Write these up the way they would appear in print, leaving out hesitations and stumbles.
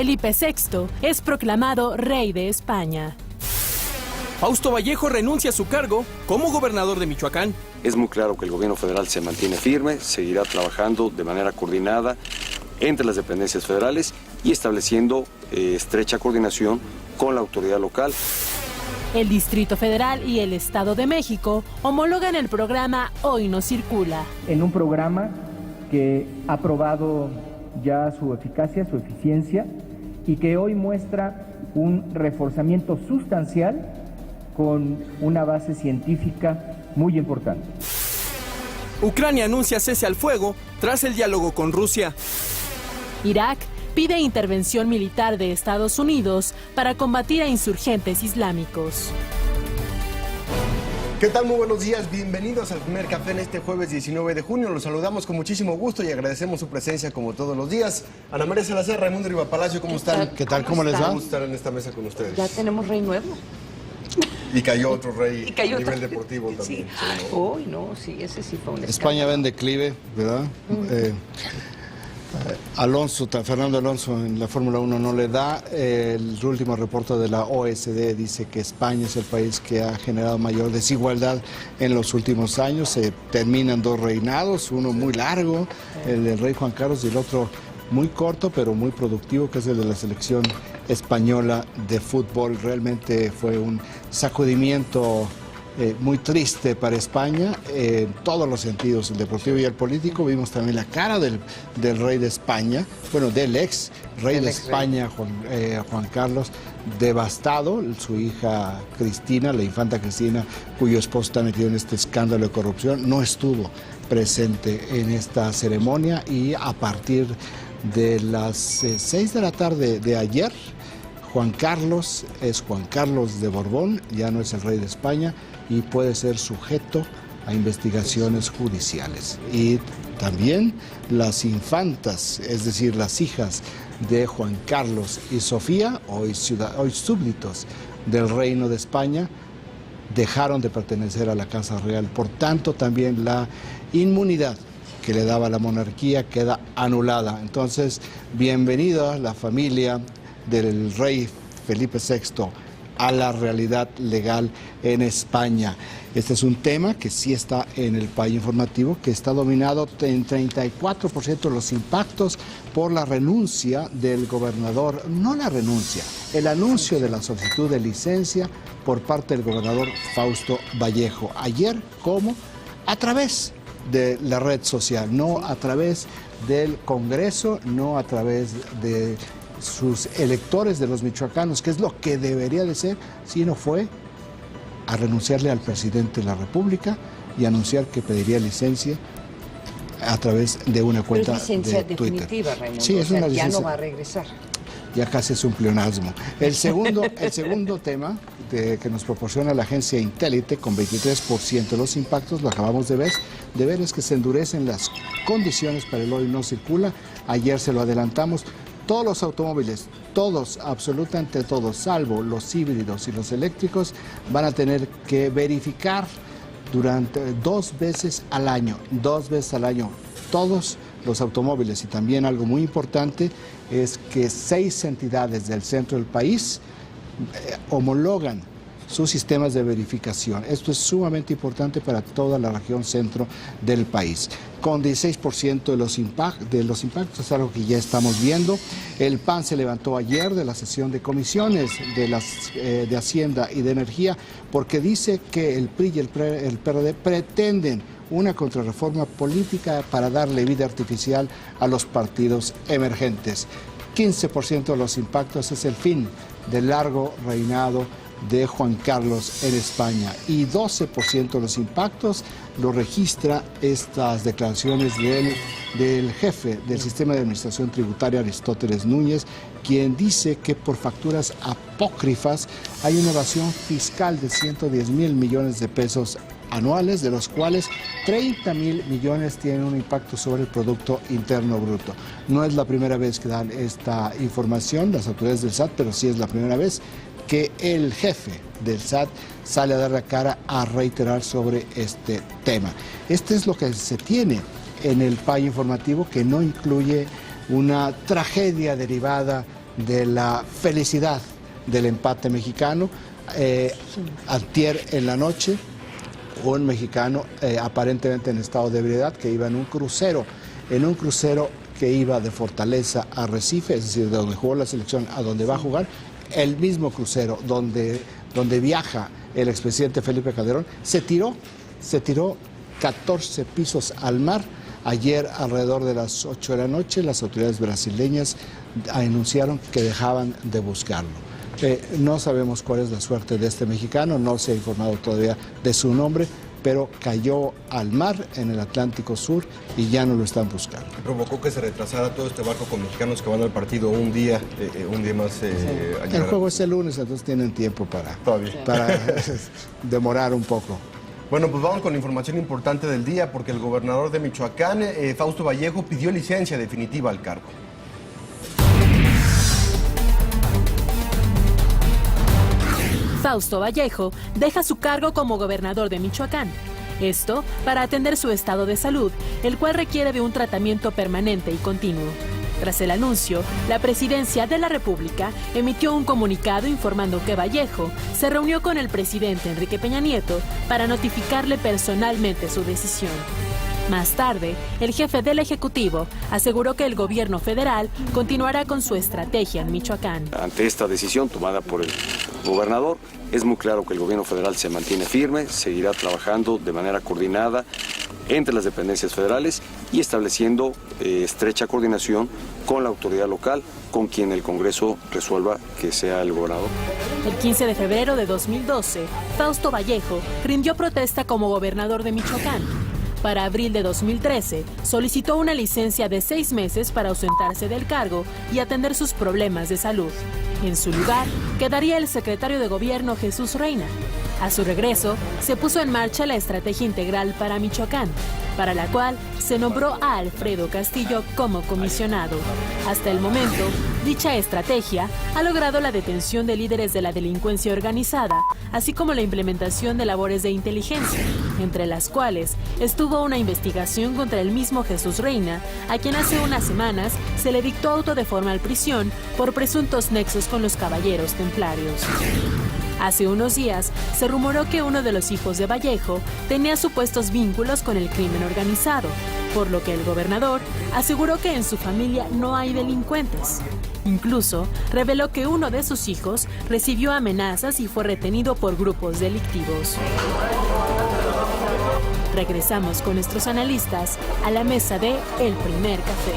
Felipe VI es proclamado rey de España. Fausto Vallejo renuncia a su cargo como gobernador de Michoacán. Es muy claro que el gobierno federal se mantiene firme, seguirá trabajando de manera coordinada entre las dependencias federales y estableciendo estrecha coordinación con la autoridad local. El Distrito Federal y el Estado de México homologan el programa Hoy No Circula. En un programa que ha probado ya su eficacia, su eficiencia, y que hoy muestra un reforzamiento sustancial con una base científica muy importante. Ucrania anuncia cese al fuego tras el diálogo con Rusia. Irak pide intervención militar de Estados Unidos para combatir a insurgentes islámicos. ¿Qué tal? Muy buenos días, bienvenidos al primer café en este jueves 19 de junio. Los saludamos con muchísimo gusto y agradecemos su presencia como todos los días. Ana María Salazar, Raimundo Rivapalacio, ¿cómo están? ¿Qué tal? ¿Cómo les va? Vamos a estar en esta mesa con ustedes. Ya tenemos rey nuevo. Y cayó otro rey a nivel otro. deportivo también. Sí. Uy, no, sí, ese sí fue un escándalo. España va en declive, ¿verdad? Fernando Alonso en la Fórmula 1 no le da. El último reporte de la OSD dice que España es el país que ha generado mayor desigualdad en los últimos años. Se terminan dos reinados, uno muy largo, el del rey Juan Carlos, y el otro muy corto pero muy productivo, que es el de la selección española de fútbol. Realmente fue un sacudimiento muy triste para España en todos los sentidos, el deportivo y el político. Vimos también la cara del rey de España, bueno, del ex rey de España, Juan Carlos, devastado. Su hija Cristina, la infanta Cristina, cuyo esposo está metido en este escándalo de corrupción, no estuvo presente en esta ceremonia, y a partir de las 6 de la tarde de ayer, Juan Carlos es Juan Carlos de Borbón, ya no es el rey de España y puede ser sujeto a investigaciones judiciales. Y también las infantas, es decir, las hijas de Juan Carlos y Sofía, hoy súbditos del Reino de España, dejaron de pertenecer a la Casa Real. Por tanto, también la inmunidad que le daba la monarquía queda anulada. Entonces, bienvenida la familia del rey Felipe VI a la realidad legal en España. Este es un tema que sí está en el país informativo, que está dominado en 34% de los impactos por la renuncia del gobernador, no la renuncia, el anuncio de la solicitud de licencia por parte del gobernador Fausto Vallejo. Ayer, ¿cómo? A través de la red social, no a través del Congreso, no a través de sus electores, de los michoacanos, que es lo que debería de ser, sino fue a renunciarle al presidente de la República y anunciar que pediría licencia a través de una cuenta de Twitter. Definitiva, Raimundo. Sí, es una licencia. Ya no va a regresar. Ya casi es un pleonasmo. El segundo tema que nos proporciona la agencia Intélite, con 23% de los impactos, lo acabamos de ver, es que se endurecen las condiciones para el Hoy No Circula. Ayer se lo adelantamos. Todos los automóviles, todos, absolutamente todos, salvo los híbridos y los eléctricos, van a tener que verificar durante 2 veces al año, todos los automóviles. Y también algo muy importante es que 6 entidades del centro del país homologan sus sistemas de verificación. Esto es sumamente importante para toda la región centro del país. Con 16% de los impactos, es algo que ya estamos viendo. El PAN se levantó ayer de la sesión de comisiones de Hacienda y de Energía, porque dice que el PRI y el PRD pretenden una contrarreforma política para darle vida artificial a los partidos emergentes. 15% de los impactos es el fin del largo reinado de Juan Carlos en España, y 12% de los impactos lo registra estas declaraciones del jefe del Sistema de Administración Tributaria, Aristóteles Núñez, quien dice que por facturas apócrifas hay una evasión fiscal de 110,000 millones de pesos anuales, de los cuales 30,000 millones tienen un impacto sobre el Producto Interno Bruto. No es la primera vez que dan esta información las autoridades del SAT, pero sí es la primera vez que el jefe del SAT sale a dar la cara a reiterar sobre este tema. Este es lo que se tiene en el PAI informativo, que no incluye una tragedia derivada de la felicidad del empate mexicano. Antier en la noche, un mexicano aparentemente en estado de ebriedad que iba en un crucero que iba de Fortaleza a Recife, es decir, de donde jugó la selección a donde va a jugar, el mismo crucero donde viaja el expresidente Felipe Calderón, se tiró 14 pisos al mar. Ayer, alrededor de las 8 de la noche, las autoridades brasileñas anunciaron que dejaban de buscarlo. No sabemos cuál es la suerte de este mexicano, no se ha informado todavía de su nombre, pero cayó al mar en el Atlántico Sur y ya no lo están buscando. Provocó que se retrasara todo este barco con mexicanos que van al partido un día más. El juego es el lunes, entonces tienen tiempo para demorar un poco. Bueno, pues vamos con la información importante del día, porque el gobernador de Michoacán, Fausto Vallejo, pidió licencia definitiva al cargo. Fausto Vallejo deja su cargo como gobernador de Michoacán. Esto para atender su estado de salud, el cual requiere de un tratamiento permanente y continuo. Tras el anuncio, la Presidencia de la República emitió un comunicado informando que Vallejo se reunió con el presidente Enrique Peña Nieto para notificarle personalmente su decisión. Más tarde, el jefe del Ejecutivo aseguró que el gobierno federal continuará con su estrategia en Michoacán. Ante esta decisión tomada por el gobernador, es muy claro que el gobierno federal se mantiene firme, seguirá trabajando de manera coordinada entre las dependencias federales y estableciendo estrecha coordinación con la autoridad local, con quien el Congreso resuelva que sea el gobernador. El 15 de febrero de 2012, Fausto Vallejo rindió protesta como gobernador de Michoacán. Para abril de 2013, solicitó una licencia de 6 meses para ausentarse del cargo y atender sus problemas de salud. En su lugar, quedaría el secretario de Gobierno Jesús Reina. A su regreso, se puso en marcha la estrategia integral para Michoacán, para la cual se nombró a Alfredo Castillo como comisionado. Hasta el momento, dicha estrategia ha logrado la detención de líderes de la delincuencia organizada, así como la implementación de labores de inteligencia, entre las cuales estuvo una investigación contra el mismo Jesús Reina, a quien hace unas semanas se le dictó auto de formal prisión por presuntos nexos con los caballeros templarios. Hace unos días se rumoró que uno de los hijos de Vallejo tenía supuestos vínculos con el crimen organizado, por lo que el gobernador aseguró que en su familia no hay delincuentes. Incluso reveló que uno de sus hijos recibió amenazas y fue retenido por grupos delictivos. Regresamos con nuestros analistas a la mesa de El Primer Café.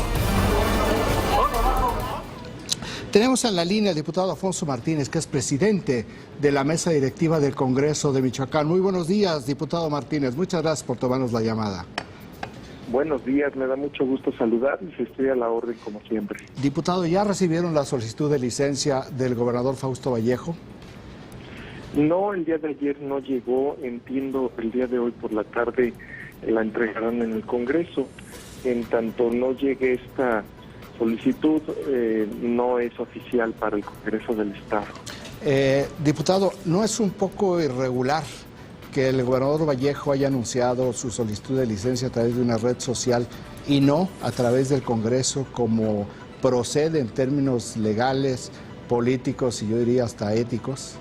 Tenemos en la línea al diputado Afonso Martínez, que es presidente de la mesa directiva del Congreso de Michoacán. Muy buenos días, diputado Martínez. Muchas gracias por tomarnos la llamada. Buenos días, me da mucho gusto saludarles, estoy a la orden como siempre. Diputado, ¿ya recibieron la solicitud de licencia del gobernador Fausto Vallejo? No, el día de ayer no llegó, entiendo el día de hoy por la tarde la entregarán en el Congreso. En tanto no llegue esta solicitud, no es oficial para el Congreso del Estado. Diputado, ¿no es un poco irregular que el gobernador Vallejo haya anunciado su solicitud de licencia a través de una red social y no a través del Congreso, como procede en términos legales, políticos y yo diría hasta éticos?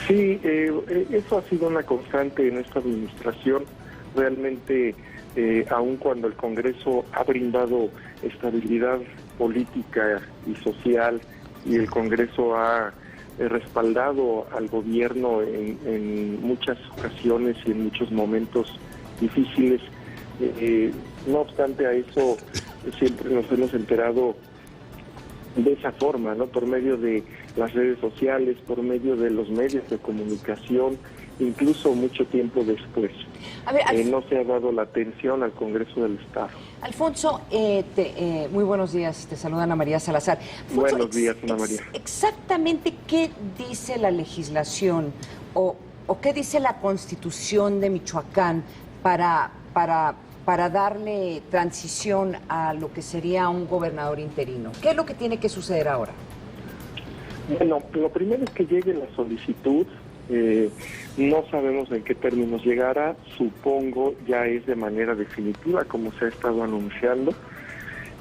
Sí, eso ha sido una constante en esta administración. Realmente, aun cuando el Congreso ha brindado estabilidad política y social y el Congreso ha respaldado al gobierno en muchas ocasiones y en muchos momentos difíciles, no obstante a eso siempre nos hemos enterado de esa forma, ¿no? Por medio de las redes sociales, por medio de los medios de comunicación, incluso mucho tiempo después. A ver, no se ha dado la atención al Congreso del Estado. Alfonso, muy buenos días, te saluda Ana María Salazar. Alfonso, buenos días, Ana María. Exactamente, ¿qué dice la legislación o qué dice la Constitución de Michoacán para darle transición a lo que sería un gobernador interino? ¿Qué es lo que tiene que suceder ahora? Bueno, lo primero es que llegue la solicitud. No sabemos en qué términos llegará, supongo ya es de manera definitiva, como se ha estado anunciando,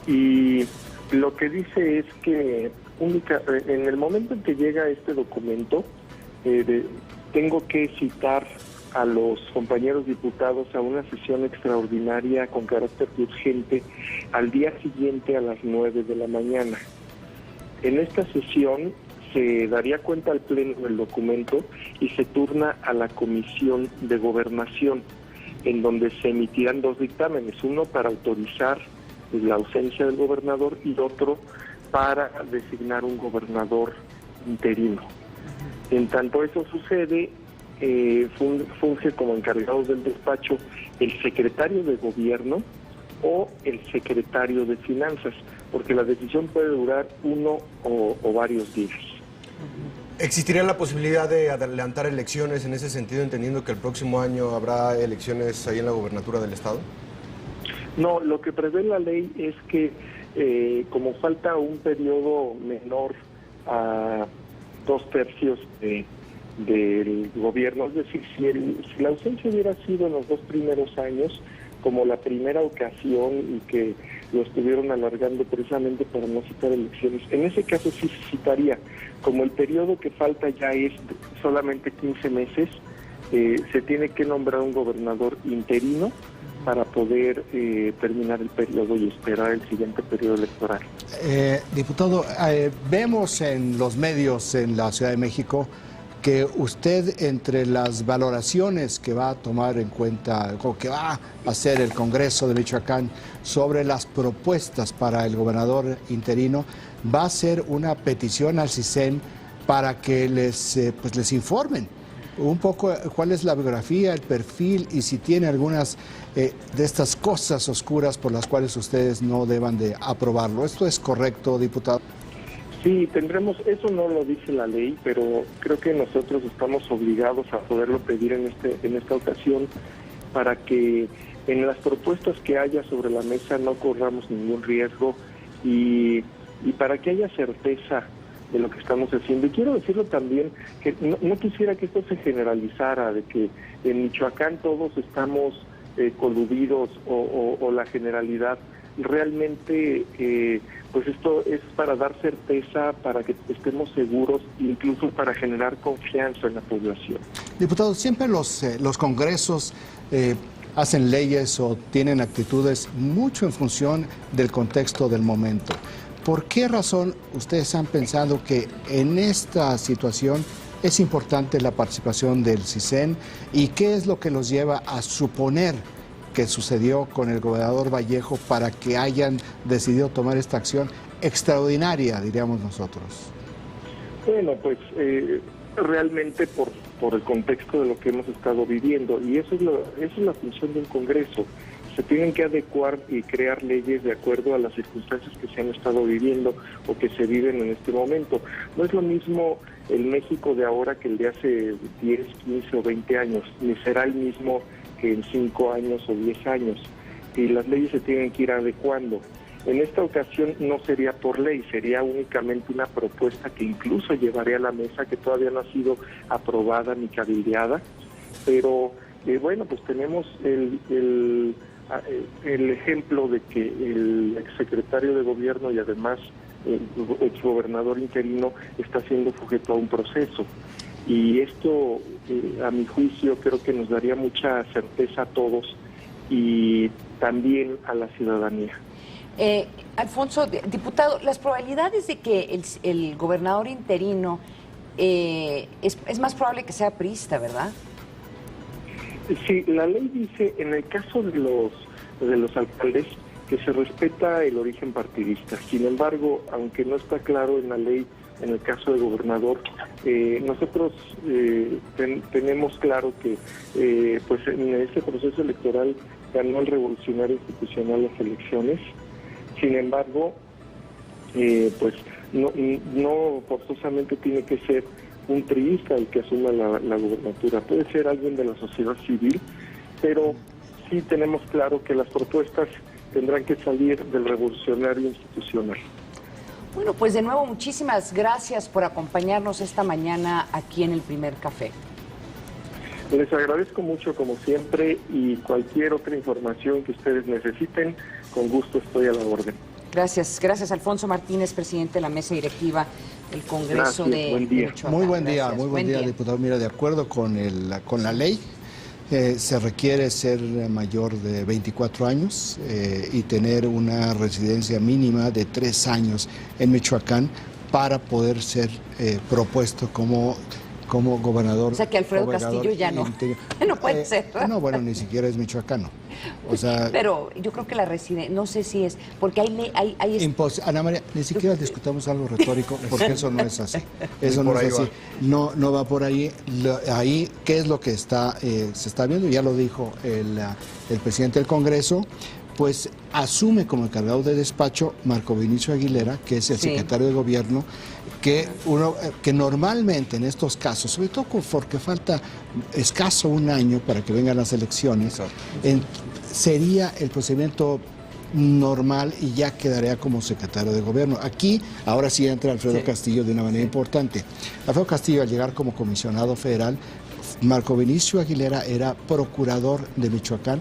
y Lo que dice es que en el momento en que llega este documento, tengo que citar a los compañeros diputados a una sesión extraordinaria con carácter urgente al día siguiente a las 9 de la mañana. En esta sesión se daría cuenta al Pleno del documento y se turna a la Comisión de Gobernación, en donde se emitirán 2 dictámenes, uno para autorizar la ausencia del gobernador y otro para designar un gobernador interino. En tanto eso sucede, funge como encargados del despacho el secretario de Gobierno o el secretario de Finanzas, porque la decisión puede durar 1 o varios días. ¿Existiría la posibilidad de adelantar elecciones en ese sentido, entendiendo que el próximo año habrá elecciones ahí en la gobernatura del estado? No, lo que prevé la ley es que como falta un periodo menor a 2/3 del gobierno, es decir, si la ausencia hubiera sido en los 2 primeros años, como la primera ocasión y que lo estuvieron alargando precisamente para no citar elecciones, en ese caso sí se citaría. Como el periodo que falta ya es solamente 15 meses, se tiene que nombrar un gobernador interino para poder terminar el periodo y esperar el siguiente periodo electoral. Diputado, vemos en los medios en la Ciudad de México que usted, entre las valoraciones que va a tomar en cuenta o que va a hacer el Congreso de Michoacán sobre las propuestas para el gobernador interino, va a hacer una petición al CISEN para que les informen un poco cuál es la biografía, el perfil y si tiene algunas de estas cosas oscuras por las cuales ustedes no deban de aprobarlo. ¿Esto es correcto, diputado? Sí, tendremos, eso no lo dice la ley, pero creo que nosotros estamos obligados a poderlo pedir en esta ocasión para que en las propuestas que haya sobre la mesa no corramos ningún riesgo y para que haya certeza de lo que estamos haciendo. Y quiero decirlo también, que no quisiera que esto se generalizara, de que en Michoacán todos estamos coludidos o la generalidad. Realmente, pues esto es para dar certeza, para que estemos seguros, incluso para generar confianza en la población. Diputado, siempre los congresos hacen leyes o tienen actitudes mucho en función del contexto del momento. ¿Por qué razón ustedes han pensado que en esta situación es importante la participación del CISEN y qué es lo que los lleva a suponer que sucedió con el gobernador Vallejo para que hayan decidido tomar esta acción extraordinaria, diríamos nosotros? Bueno, pues realmente por el contexto de lo que hemos estado viviendo, y eso es la función de un Congreso. Se tienen que adecuar y crear leyes de acuerdo a las circunstancias que se han estado viviendo o que se viven en este momento. No es lo mismo el México de ahora que el de hace 10, 15 o 20 años, ni será el mismo que en 5 años o 10 años. Y las leyes se tienen que ir adecuando. En esta ocasión no sería por ley, sería únicamente una propuesta que incluso llevaré a la mesa, que todavía no ha sido aprobada ni cabildeada, pero bueno, pues tenemos el ejemplo de que el exsecretario de Gobierno y además el exgobernador interino está siendo sujeto a un proceso. Y esto, a mi juicio, creo que nos daría mucha certeza a todos y también a la ciudadanía. Alfonso, diputado, las probabilidades de que el gobernador interino es más probable que sea priista, ¿verdad? Sí, la ley dice, en el caso de los alcaldes, que se respeta el origen partidista. Sin embargo, aunque no está claro en la ley, en el caso del gobernador, nosotros tenemos claro que pues en este proceso electoral ganó el Revolucionario Institucional las elecciones. Sin embargo, pues no forzosamente tiene que ser un priista el que asuma la gubernatura, puede ser alguien de la sociedad civil, pero sí tenemos claro que las propuestas tendrán que salir del Revolucionario Institucional. Bueno, pues de nuevo muchísimas gracias por acompañarnos esta mañana aquí en El Primer Café. Les agradezco mucho como siempre y cualquier otra información que ustedes necesiten, con gusto estoy a la orden. Gracias, Alfonso Martínez, presidente de la mesa directiva del Congreso de Michoacán. Muy buen día, diputado. Mira, de acuerdo con la ley, se requiere ser mayor de 24 años y tener una residencia mínima de 3 años en Michoacán para poder ser propuesto como gobernador. O sea que Alfredo Castillo ya no puede ser. No, bueno, ni siquiera es michoacano. O sea, pero yo creo que la residencia, no sé si es, porque hay Ana María, ni siquiera discutamos algo retórico, porque eso no es así. Eso no es así. No va por ahí. Ahí, ¿qué es lo que se está viendo? Ya lo dijo el presidente del Congreso. Pues asume como encargado de despacho Marco Vinicio Aguilera, que es el secretario de Gobierno, que normalmente en estos casos, sobre todo porque falta escaso un año para que vengan las elecciones, sería el procedimiento normal y ya quedaría como secretario de Gobierno. Aquí, ahora sí entra Alfredo Castillo de una manera importante. Alfredo Castillo, al llegar como comisionado federal, Marco Vinicio Aguilera era procurador de Michoacán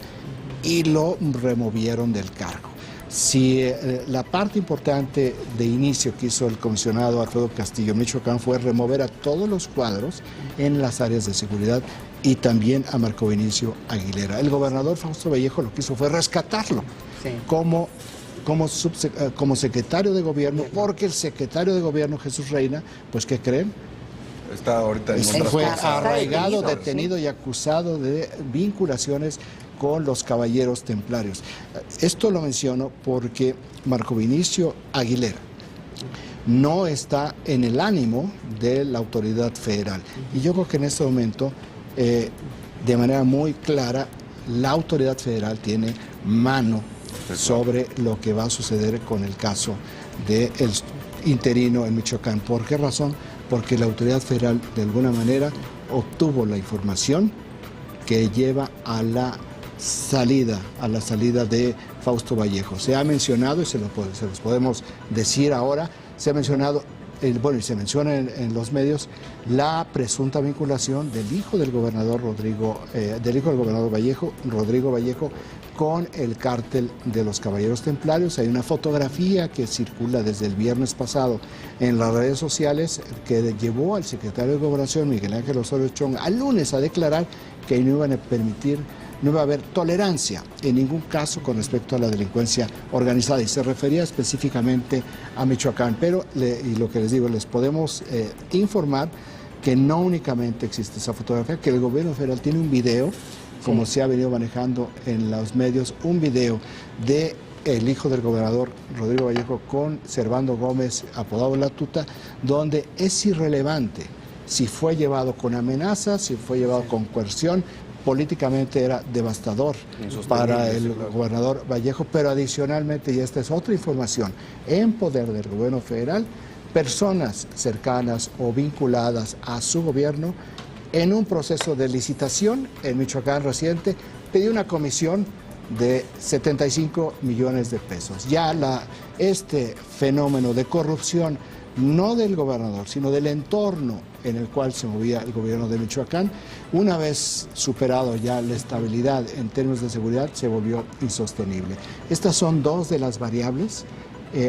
y lo removieron del cargo. Si la parte importante de inicio que hizo el comisionado Alfredo Castillo en Michoacán fue remover a todos los cuadros en las áreas de seguridad y también a Marco Vinicio Aguilera. El gobernador Fausto Vallejo lo que hizo fue rescatarlo como secretario de Gobierno, porque el secretario de Gobierno, Jesús Reina, pues ¿qué creen? Está ahorita en fue arraigado, detenido y acusado de vinculaciones con los caballeros templarios. Esto lo menciono porque Marco Vinicio Aguilera no está en el ánimo de la autoridad federal. Y yo creo que en este momento, de manera muy clara, la autoridad federal tiene mano sobre lo que va a suceder con el caso del interino en Michoacán. ¿Por qué razón? Porque la autoridad federal, de alguna manera, obtuvo la información que lleva a la salida de Fausto Vallejo. Se ha mencionado, y se los podemos decir ahora, se ha mencionado, y se menciona en los medios, la presunta vinculación del hijo del gobernador Vallejo, Rodrigo Vallejo, con el cártel de los Caballeros Templarios. Hay una fotografía que circula desde el viernes pasado en las redes sociales que llevó al secretario de Gobernación, Miguel Ángel Osorio Chong, al lunes a declarar que no iban a permitir, no iba a haber tolerancia en ningún caso con respecto a la delincuencia organizada, y se refería específicamente a Michoacán. Pero, y lo que les digo, les podemos informar que no únicamente existe esa fotografía, que el gobierno federal tiene un video, como se ha venido manejando en los medios, un video de el hijo del gobernador Rodrigo Vallejo con Servando Gómez, apodado La Tuta, donde es irrelevante si fue llevado con amenazas, si fue llevado con coerción. Políticamente era devastador para el gobernador Vallejo, pero adicionalmente, y esta es otra información, en poder del gobierno federal, personas cercanas o vinculadas a su gobierno, en un proceso de licitación en Michoacán reciente, pidió una comisión de 75 millones de pesos. Ya este fenómeno de corrupción, no del gobernador, sino del entorno en el cual se movía el gobierno de Michoacán, una vez superado ya la estabilidad en términos de seguridad, se volvió insostenible. Estas son dos de las variables,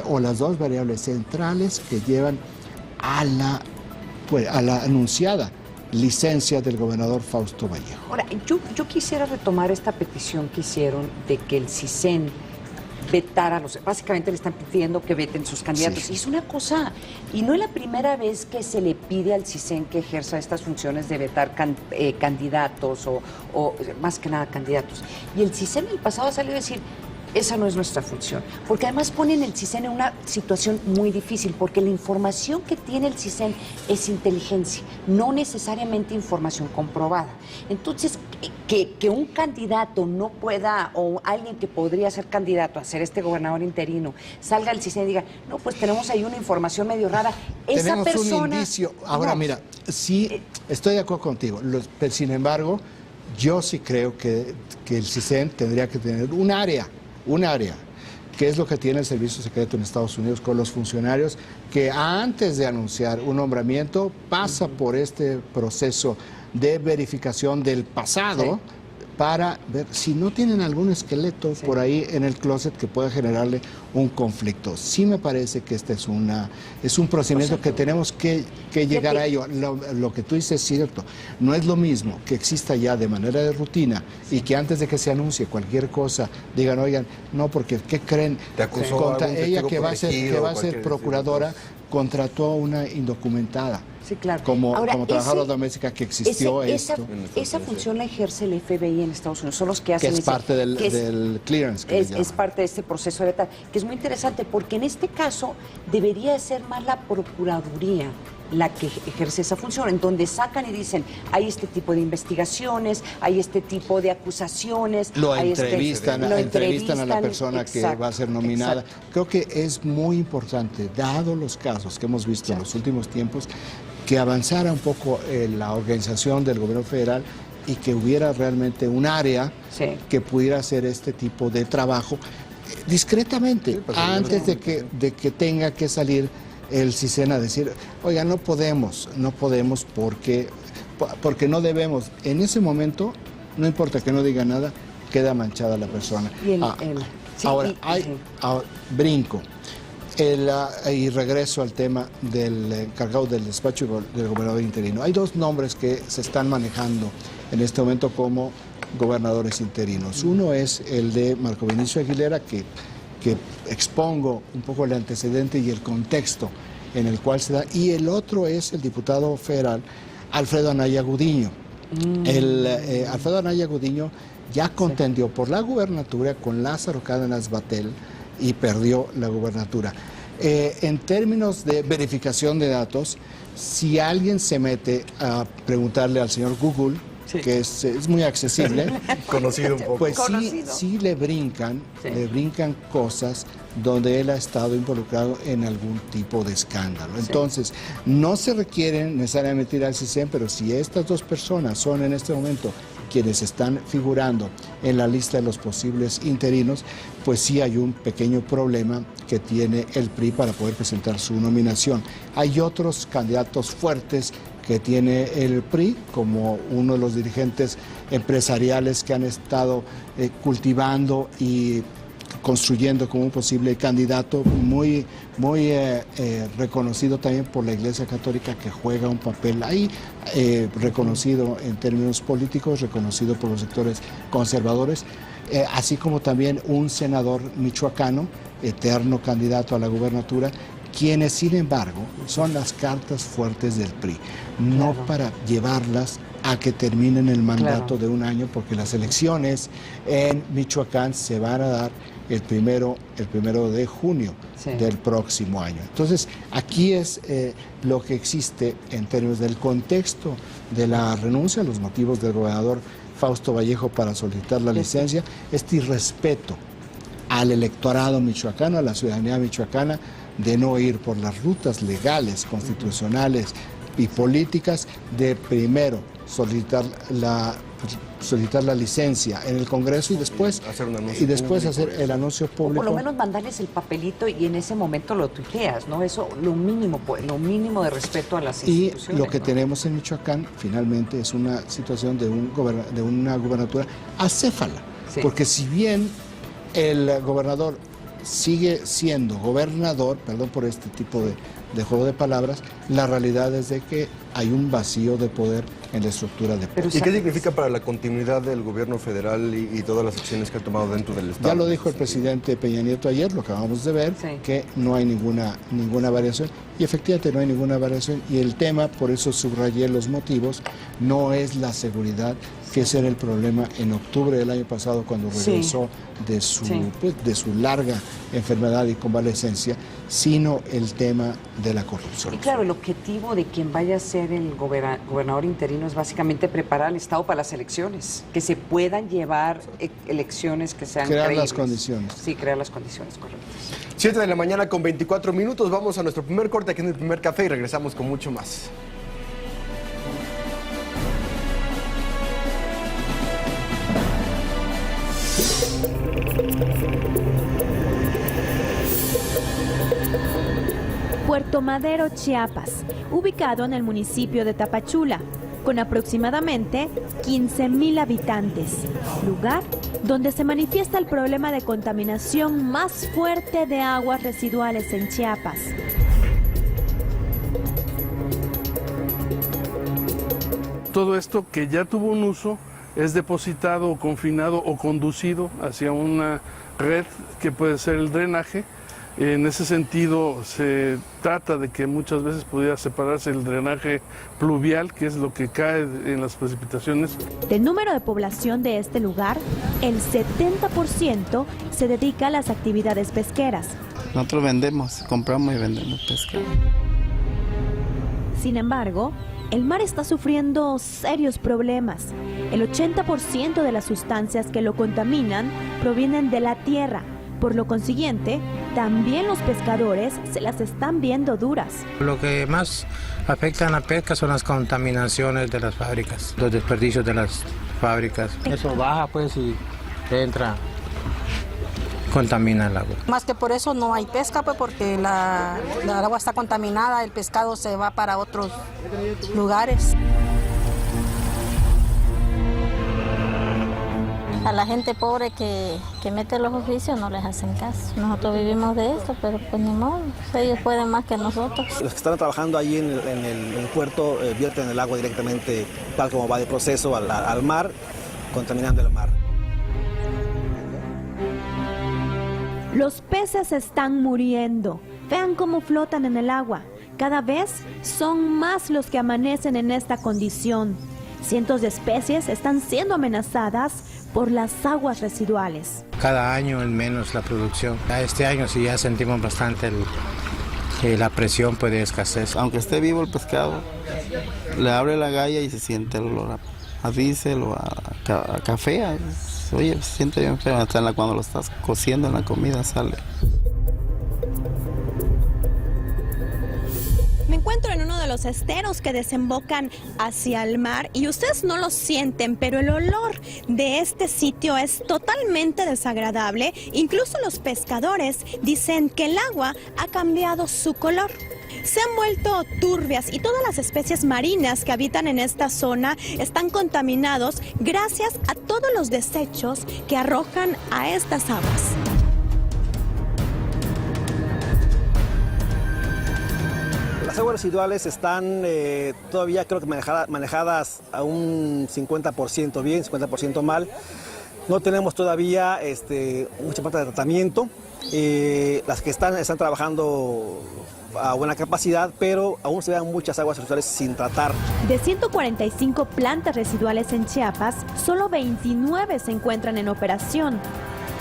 o las dos variables centrales que llevan a la anunciada licencia del gobernador Fausto Vallejo. Ahora, yo quisiera retomar esta petición que hicieron de que el CISEN vetara básicamente le están pidiendo que veten sus candidatos. Sí. Y es una cosa, y no es la primera vez que se le pide al CISEN que ejerza estas funciones de vetar candidatos o más que nada candidatos. Y el CISEN en el pasado salió a decir, esa no es nuestra función, porque además ponen el CISEN en una situación muy difícil, porque la información que tiene el CISEN es inteligencia, no necesariamente información comprobada. Entonces, que un candidato no pueda, o alguien que podría ser candidato a ser este gobernador interino, salga al CISEN y diga, no, pues tenemos ahí una información medio rara, esa persona... Tenemos un indicio. Ahora, mira, sí, estoy de acuerdo contigo, sin embargo, yo sí creo que el CISEN tendría que tener un área, que es lo que tiene el Servicio Secreto en Estados Unidos con los funcionarios, que antes de anunciar un nombramiento pasa por este proceso de verificación del pasado, para ver si no tienen algún esqueleto por ahí en el closet que pueda generarle un conflicto. Sí me parece que este es un procedimiento que tenemos que llegar a ello. Lo que tú dices es cierto. No es lo mismo que exista ya de manera de rutina y que antes de que se anuncie cualquier cosa digan, oigan, no, porque ¿qué creen? Te acusó Contra algún ella testigo que va a ser protegido, procuradora, contrató a una indocumentada. Sí, claro. Como Ahora, trabajadora doméstica que existió esa función la ejerce el FBI en Estados Unidos, son los que hacen que es parte del clearance. Es parte de este proceso letal, que es muy interesante porque en este caso debería ser más la Procuraduría la que ejerce esa función, en donde sacan y dicen, hay este tipo de investigaciones, hay este tipo de acusaciones. Lo entrevistan a la persona que va a ser nominada. Creo que es muy importante, dado los casos que hemos visto en los últimos tiempos, que avanzara un poco la organización del gobierno federal y que hubiera realmente un área que pudiera hacer este tipo de trabajo discretamente, antes de que tenga que salir el CISEN a decir, oiga, no podemos porque no debemos. En ese momento, no importa que no diga nada, queda manchada la persona. Brinco. Y regreso al tema del encargado del despacho del gobernador interino. Hay dos nombres que se están manejando en este momento como gobernadores interinos. Uno es el de Marco Vinicio Aguilera, que expongo un poco el antecedente y el contexto en el cual se da, y el otro es el diputado federal Alfredo Anaya Gudiño. Alfredo Anaya Gudiño ya contendió por la gubernatura con Lázaro Cárdenas Batel y perdió la gubernatura. En términos de verificación de datos, si alguien se mete a preguntarle al señor Google, que es muy accesible, conocido un poco, pues sí le brincan cosas donde él ha estado involucrado en algún tipo de escándalo. Entonces, no se requieren necesariamente ir al CISEN, pero si estas dos personas son en este momento quienes están figurando en la lista de los posibles interinos, pues sí hay un pequeño problema que tiene el PRI para poder presentar su nominación. Hay otros candidatos fuertes que tiene el PRI, como uno de los dirigentes empresariales que han estado cultivando y construyendo como un posible candidato muy reconocido también por la Iglesia Católica, que juega un papel ahí, reconocido en términos políticos, reconocido por los sectores conservadores, así como también un senador michoacano, eterno candidato a la gubernatura, quienes sin embargo son las cartas fuertes del PRI, no para llevarlas a que terminen el mandato de un año, porque las elecciones en Michoacán se van a dar el primero de junio del próximo año. Entonces, aquí es lo que existe en términos del contexto de la renuncia, los motivos del gobernador Fausto Vallejo para solicitar la licencia, este irrespeto al electorado michoacano, a la ciudadanía michoacana, de no ir por las rutas legales, constitucionales y políticas, de primero solicitar la licencia en el Congreso y después hacer el anuncio público. O por lo menos mandarles el papelito y en ese momento lo tuiteas, ¿no? Eso lo mínimo de respeto a las instituciones. Y lo que tenemos en Michoacán finalmente es una situación de una gubernatura acéfala, porque si bien el gobernador sigue siendo gobernador, perdón por este tipo de juego de palabras, la realidad es de que hay un vacío de poder en la estructura de poder. ¿Y qué significa para la continuidad del gobierno federal y todas las acciones que ha tomado dentro del Estado? Ya lo dijo el presidente Peña Nieto ayer, lo acabamos de ver, que no hay ninguna variación, y efectivamente no hay ninguna variación, y el tema, por eso subrayé los motivos, no es la seguridad, que ese era el problema en octubre del año pasado cuando regresó de su larga enfermedad y convalecencia, sino el tema de la corrupción. Y claro, el objetivo de quien vaya a ser el gobernador interino es básicamente preparar al Estado para las elecciones, que se puedan llevar elecciones que sean crear creíbles. Las condiciones. Sí, crear las condiciones correctas. 7 de la mañana con 24 minutos, vamos a nuestro primer corte aquí en el primer café y regresamos con mucho más. Puerto Madero, Chiapas, ubicado en el municipio de Tapachula. con aproximadamente 15,000 habitantes, lugar donde se manifiesta el problema de contaminación más fuerte de aguas residuales en Chiapas. Todo esto que ya tuvo un uso es depositado o confinado o conducido hacia una red que puede ser el drenaje. En ese sentido se trata de que muchas veces pudiera separarse el drenaje pluvial, que es lo que cae en las precipitaciones. Del número de población de este lugar, el 70% se dedica a las actividades pesqueras. Nosotros vendemos, compramos y vendemos pesca. Sin embargo, el mar está sufriendo serios problemas. El 80% de las sustancias que lo contaminan provienen de la tierra. Por lo consiguiente, también los pescadores se las están viendo duras. Lo que más afecta a la pesca son las contaminaciones de las fábricas, los desperdicios de las fábricas. Eso baja pues y entra, contamina el agua. Más que por eso no hay pesca, pues porque la agua está contaminada, el pescado se va para otros lugares. A la gente pobre que mete los oficios no les hacen caso. Nosotros vivimos de esto, pero pues ni modo, ellos pueden más que nosotros. Los que están trabajando allí en el puerto vierten el agua directamente, tal como va de proceso al mar, contaminando el mar. Los peces están muriendo. Vean cómo flotan en el agua. Cada vez son más los que amanecen en esta condición. Cientos de especies están siendo amenazadas por las aguas residuales. Cada año es menos la producción. Este año sí ya sentimos bastante la presión pues, de escasez. Aunque esté vivo el pescado, le abre la galla y se siente el olor a diésel o a café. Oye, se siente bien feo. Hasta cuando lo estás cociendo en la comida sale. Me encuentro en uno de los esteros que desembocan hacia el mar y ustedes no lo sienten, pero el olor de este sitio es totalmente desagradable. Incluso los pescadores dicen que el agua ha cambiado su color. Se han vuelto turbias y todas las especies marinas que habitan en esta zona están contaminados gracias a todos los desechos que arrojan a estas aguas. Las aguas residuales están todavía creo que manejadas a un 50% bien, 50% mal. No tenemos todavía mucha parte de tratamiento. Las que están trabajando a buena capacidad, pero aún se vean muchas aguas residuales sin tratar. De 145 plantas residuales en Chiapas, solo 29 se encuentran en operación,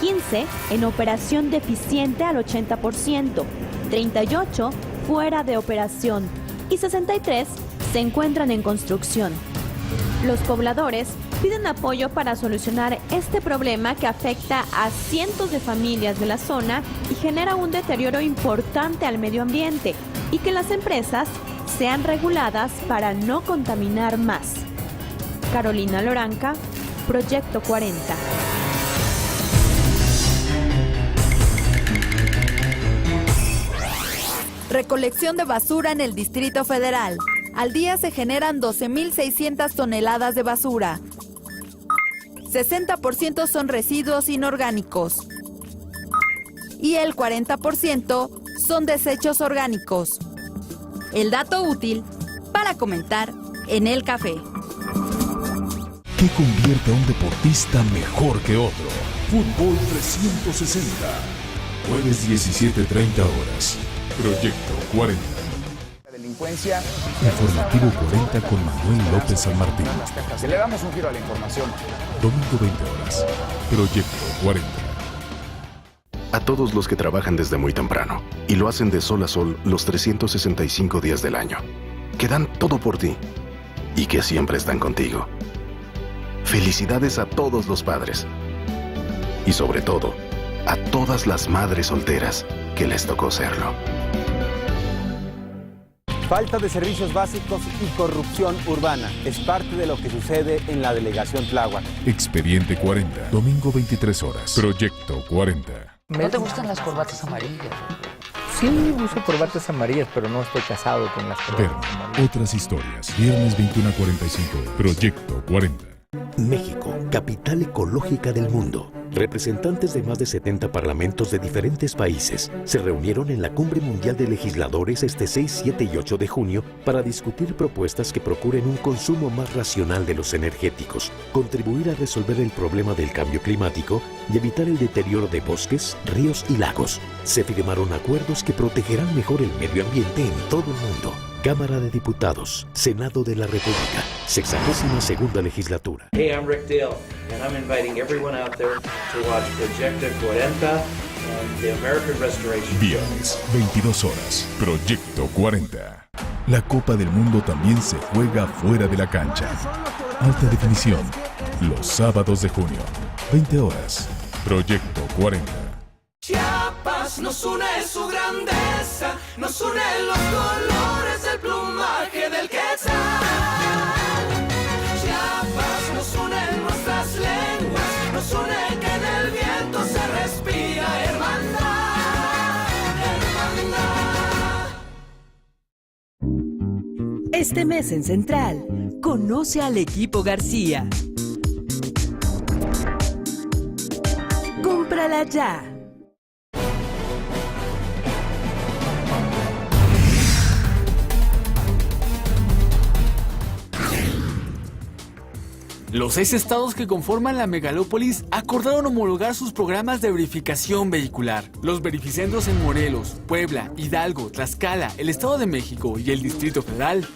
15 en operación deficiente al 80%, 38 fuera de operación y 63 se encuentran en construcción. Los pobladores piden apoyo para solucionar este problema que afecta a cientos de familias de la zona y genera un deterioro importante al medio ambiente y que las empresas sean reguladas para no contaminar más. Carolina Loranca, Proyecto 40. Recolección de basura en el Distrito Federal. Al día se generan 12,600 toneladas de basura. 60% son residuos inorgánicos. Y el 40% son desechos orgánicos. El dato útil para comentar en el café. ¿Qué convierte a un deportista mejor que otro? Fútbol 360. Jueves 17:30 horas. Proyecto 40. Delincuencia. Informativo 40 con Manuel López San Martín. Le damos un giro a la información. Domingo 20 horas. Proyecto 40. A todos los que trabajan desde muy temprano y lo hacen de sol a sol los 365 días del año, que dan todo por ti y que siempre están contigo. Felicidades a todos los padres y sobre todo a todas las madres solteras que les tocó serlo. Falta de servicios básicos y corrupción urbana es parte de lo que sucede en la delegación Tláhuac. Expediente 40, domingo 23 horas. Proyecto 40. ¿No te gustan las corbatas amarillas? Sí, uso corbatas amarillas, pero no estoy casado con las corbatas amarillas. Otras historias. Viernes 21:45. Proyecto 40. México, capital ecológica del mundo. Representantes de más de 70 parlamentos de diferentes países se reunieron en la Cumbre Mundial de Legisladores este 6, 7 y 8 de junio para discutir propuestas que procuren un consumo más racional de los energéticos, contribuir a resolver el problema del cambio climático y evitar el deterioro de bosques, ríos y lagos. Se firmaron acuerdos que protegerán mejor el medio ambiente en todo el mundo. Cámara de Diputados, Senado de la República, 62ª legislatura. Hey, I'm Rick Dale, and I'm inviting everyone out there to watch Proyecto 40 and the American Restoration. Viernes, 22 horas. Proyecto 40. La Copa del Mundo también se juega fuera de la cancha. Alta definición. Los sábados de junio, 20 horas. Proyecto 40. Chiapas nos une su grandeza, nos une los colores del plumaje del quetzal. Chiapas nos une nuestras lenguas, nos une que en el viento se respira hermandad, hermandad. Este mes en Central, conoce al equipo García. Cómprala ya. Los 6 estados que conforman la megalópolis acordaron homologar sus programas de verificación vehicular. Los verificentros en Morelos, Puebla, Hidalgo, Tlaxcala, el Estado de México y el Distrito Federal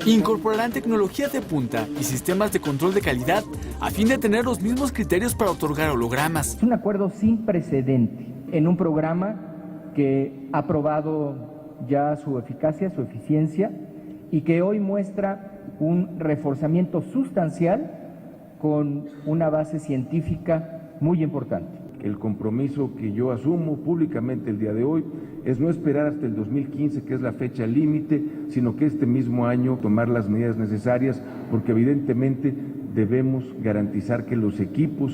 incorporarán tecnologías de punta y sistemas de control de calidad a fin de tener los mismos criterios para otorgar hologramas. Es un acuerdo sin precedente en un programa que ha probado ya su eficacia, su eficiencia, y que hoy muestra un reforzamiento sustancial con una base científica muy importante. El compromiso que yo asumo públicamente el día de hoy es no esperar hasta el 2015, que es la fecha límite, sino que este mismo año tomar las medidas necesarias, porque evidentemente debemos garantizar que los equipos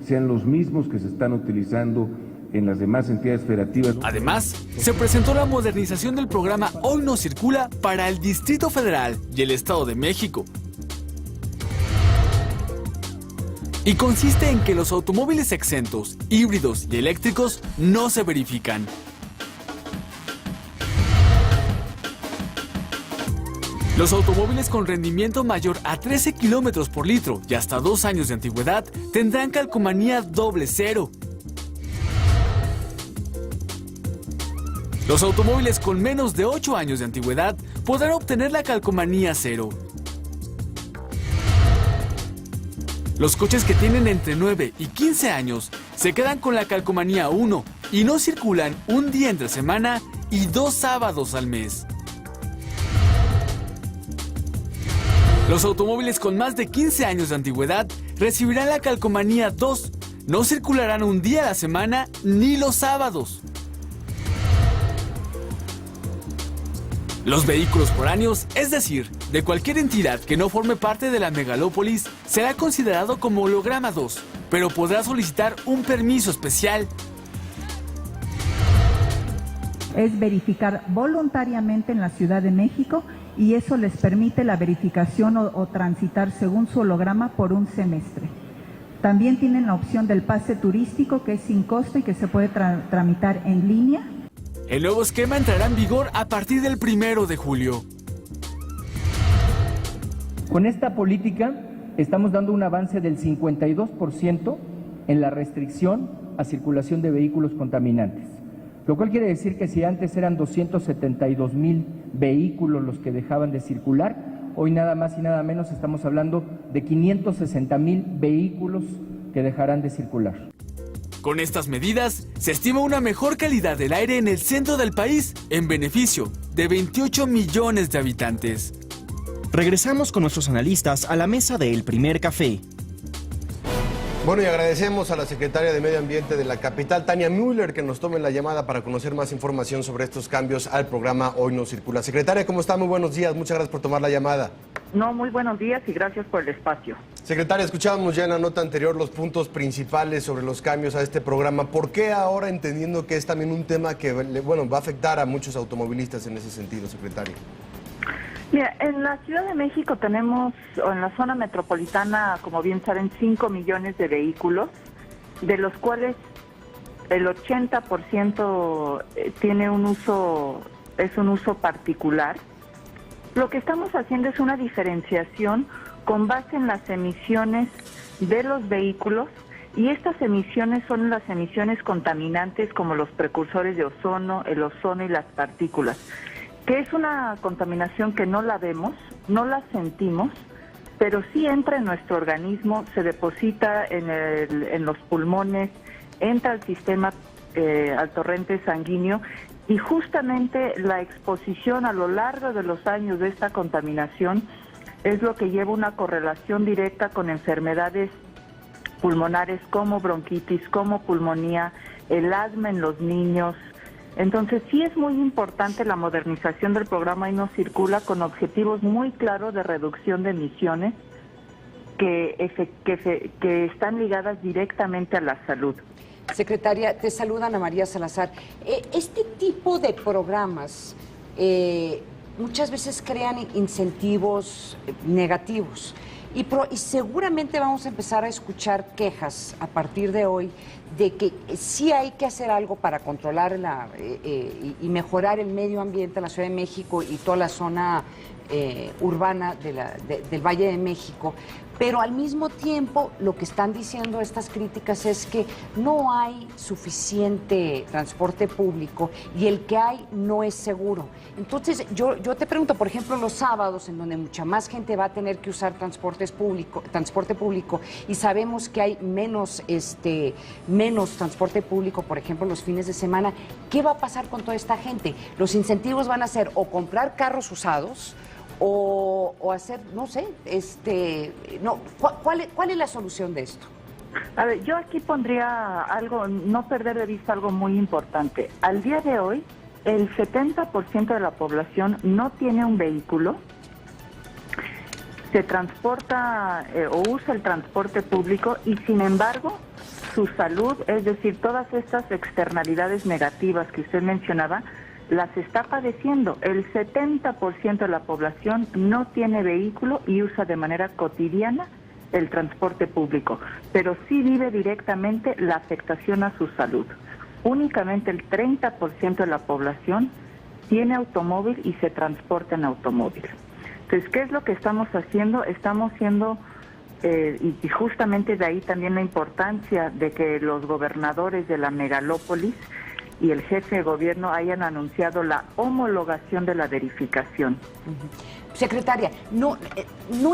sean los mismos que se están utilizando en las demás entidades federativas. Además, se presentó la modernización del programa Hoy No Circula para el Distrito Federal y el Estado de México. Y consiste en que los automóviles exentos, híbridos y eléctricos no se verifican. Los automóviles con rendimiento mayor a 13 kilómetros por litro y hasta 2 años de antigüedad tendrán calcomanía 00. Los automóviles con menos de 8 años de antigüedad podrán obtener la calcomanía 0. Los coches que tienen entre 9 y 15 años se quedan con la calcomanía 1 y no circulan un día entre semana y 2 sábados al mes. Los automóviles con más de 15 años de antigüedad recibirán la calcomanía 2, no circularán un día a la semana ni los sábados. Los vehículos foráneos, es decir, de cualquier entidad que no forme parte de la megalópolis, será considerado como holograma 2, pero podrá solicitar un permiso especial. Es verificar voluntariamente en la Ciudad de México y eso les permite la verificación o transitar según su holograma por un semestre. También tienen la opción del pase turístico, que es sin costo y que se puede tramitar en línea. El nuevo esquema entrará en vigor a partir del 1 de julio. Con esta política estamos dando un avance del 52% en la restricción a circulación de vehículos contaminantes. Lo cual quiere decir que si antes eran 272,000 vehículos los que dejaban de circular, hoy nada más y nada menos estamos hablando de 560,000 vehículos que dejarán de circular. Con estas medidas, se estima una mejor calidad del aire en el centro del país, en beneficio de 28 millones de habitantes. Regresamos con nuestros analistas a la mesa de El Primer Café. Bueno, y agradecemos a la secretaria de Medio Ambiente de la capital, Tania Müller, que nos tome la llamada para conocer más información sobre estos cambios al programa Hoy No Circula. Secretaria, ¿cómo está? Muy buenos días, muchas gracias por tomar la llamada. No, muy buenos días y gracias por el espacio. Secretaria, escuchábamos ya en la nota anterior los puntos principales sobre los cambios a este programa. ¿Por qué ahora, entendiendo que es también un tema que va a afectar a muchos automovilistas en ese sentido, secretaria? Mira, en la Ciudad de México tenemos, o en la zona metropolitana, como bien saben, 5 millones de vehículos, de los cuales el 80% tiene un uso particular. Lo que estamos haciendo es una diferenciación con base en las emisiones de los vehículos, y estas emisiones son las emisiones contaminantes como los precursores de ozono, el ozono y las partículas, que es una contaminación que no la vemos, no la sentimos, pero sí entra en nuestro organismo, se deposita en los pulmones, entra al sistema, al torrente sanguíneo, y justamente la exposición a lo largo de los años de esta contaminación es lo que lleva una correlación directa con enfermedades pulmonares como bronquitis, como pulmonía, el asma en los niños. Entonces sí es muy importante la modernización del programa Hoy No Circula, con objetivos muy claros de reducción de emisiones que están ligadas directamente a la salud. Secretaria, te saluda Ana María Salazar. Este tipo de programas muchas veces crean incentivos negativos. Y seguramente vamos a empezar a escuchar quejas a partir de hoy de que sí hay que hacer algo para controlar y mejorar el medio ambiente en la Ciudad de México y toda la zona urbana del Valle de México. Pero al mismo tiempo lo que están diciendo estas críticas es que no hay suficiente transporte público y el que hay no es seguro. Entonces yo te pregunto, por ejemplo, los sábados, en donde mucha más gente va a tener que usar transporte público, y sabemos que hay menos transporte público, por ejemplo, los fines de semana, ¿qué va a pasar con toda esta gente? Los incentivos van a ser o comprar carros usados, o hacer, no sé, ¿cuál es la solución de esto? A ver, yo aquí pondría algo, no perder de vista algo muy importante. Al día de hoy, el 70% de la población no tiene un vehículo, se transporta o usa el transporte público, y sin embargo, su salud, es decir, todas estas externalidades negativas que usted mencionaba, las está padeciendo. El 70% de la población no tiene vehículo y usa de manera cotidiana el transporte público, pero sí vive directamente la afectación a su salud. Únicamente el 30% de la población tiene automóvil y se transporta en automóvil. Entonces, ¿qué es lo que estamos haciendo? Estamos haciendo, y justamente de ahí también la importancia de que los gobernadores de la megalópolis y el jefe de gobierno hayan anunciado la homologación de la verificación. Secretaria, no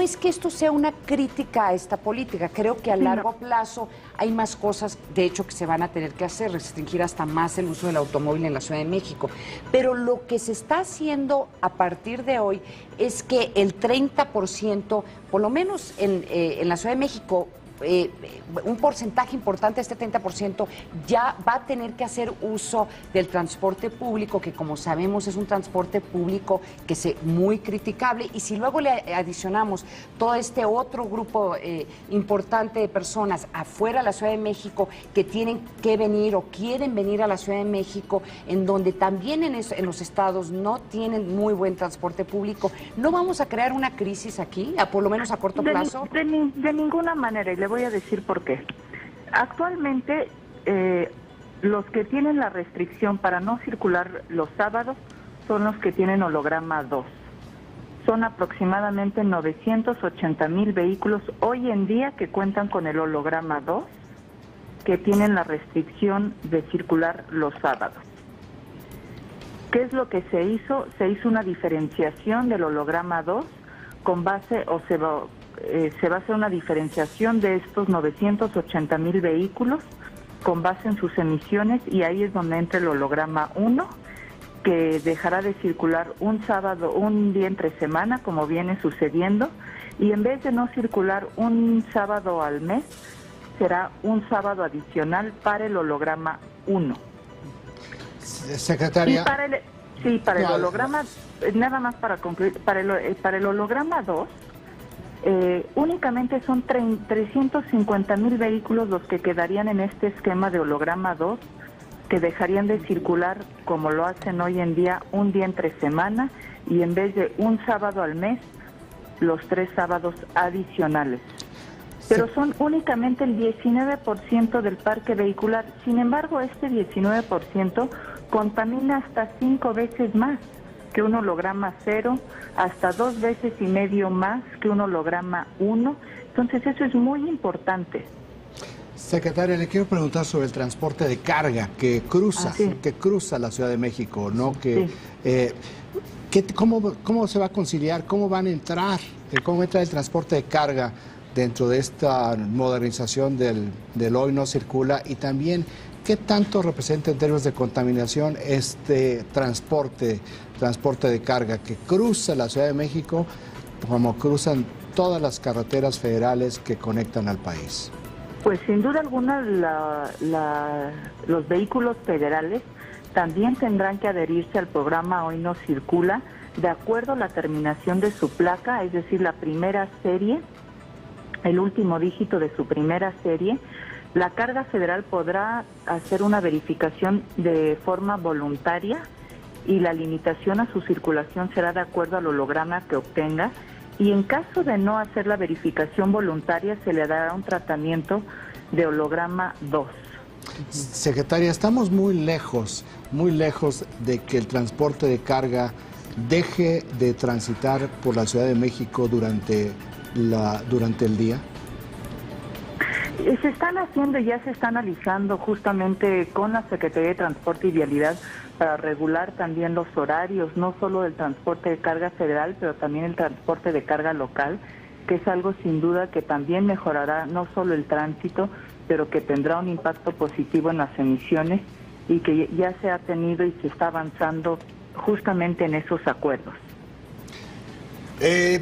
es que esto sea una crítica a esta política. Creo que a largo plazo hay más cosas, de hecho, que se van a tener que hacer, restringir hasta más el uso del automóvil en la Ciudad de México. Pero lo que se está haciendo a partir de hoy es que el 30%, por lo menos en la Ciudad de México, un porcentaje importante, este 30%, ya va a tener que hacer uso del transporte público, que como sabemos es un transporte público que es muy criticable, y si luego le adicionamos todo este otro grupo importante de personas afuera de la Ciudad de México que tienen que venir o quieren venir a la Ciudad de México, en donde también en los estados no tienen muy buen transporte público, ¿no vamos a crear una crisis aquí, por lo menos a corto plazo? De ninguna manera, y le voy a decir por qué. Actualmente, los que tienen la restricción para no circular los sábados son los que tienen holograma 2. Son aproximadamente 980,000 vehículos hoy en día que cuentan con el holograma 2, que tienen la restricción de circular los sábados. ¿Qué es lo que se hizo? Se hizo una diferenciación del holograma 2 con base, se va a hacer una diferenciación de estos 980,000 vehículos con base en sus emisiones, y ahí es donde entra el holograma 1, que dejará de circular un sábado, un día entre semana, como viene sucediendo, y en vez de no circular un sábado al mes, será un sábado adicional para el holograma 1. Secretaria. Y para el holograma, nada más para concluir, para el holograma 2, únicamente son 350,000 vehículos los que quedarían en este esquema de holograma 2, que dejarían de circular como lo hacen hoy en día, un día entre semana, y en vez de un sábado al mes, los 3 sábados adicionales. Pero son únicamente el 19% del parque vehicular. Sin embargo, este 19% contamina hasta 5 veces más que un holograma 0, hasta 2 veces y medio más que un holograma 1. Entonces eso es muy importante. Secretaria, le quiero preguntar sobre el transporte de carga que cruza la Ciudad de México, ¿no? ¿Cómo se va a conciliar? ¿Cómo van a entrar? ¿Cómo entra el transporte de carga dentro de esta modernización del Hoy No Circula? Y también, ¿qué tanto representa en términos de contaminación este transporte de carga que cruza la Ciudad de México como cruzan todas las carreteras federales que conectan al país? Pues sin duda alguna los vehículos federales también tendrán que adherirse al programa Hoy No Circula de acuerdo a la terminación de su placa, es decir, la primera serie, el último dígito de su primera serie. La carga federal podrá hacer una verificación de forma voluntaria y la limitación a su circulación será de acuerdo al holograma que obtenga, y en caso de no hacer la verificación voluntaria se le dará un tratamiento de holograma 2. Secretaria, estamos muy lejos de que el transporte de carga deje de transitar por la Ciudad de México durante el día. Se están haciendo y ya se está analizando justamente con la Secretaría de Transporte y Vialidad para regular también los horarios, no solo del transporte de carga federal, pero también el transporte de carga local, que es algo sin duda que también mejorará no solo el tránsito, pero que tendrá un impacto positivo en las emisiones y que ya se ha tenido y se está avanzando justamente en esos acuerdos.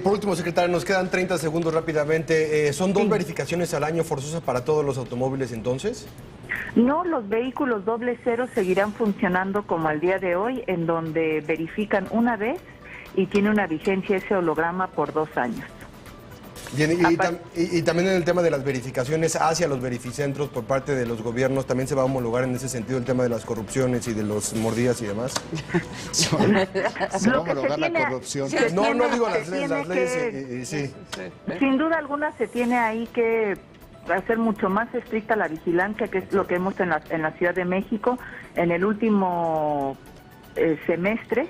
Por último, secretaria, nos quedan 30 segundos rápidamente. ¿Son 2 verificaciones al año forzosas para todos los automóviles entonces? No, los vehículos doble cero seguirán funcionando como al día de hoy, en donde verifican una vez y tiene una vigencia ese holograma por 2 años. Bien, y también en el tema de las verificaciones hacia los verificentros por parte de los gobiernos, ¿también se va a homologar en ese sentido el tema de las corrupciones y de los mordidas y demás? ¿Se va a homologar la corrupción? No digo las leyes, sí. Sin duda alguna se tiene ahí que hacer mucho más estricta la vigilancia, que es lo que hemos en la Ciudad de México. En el último semestre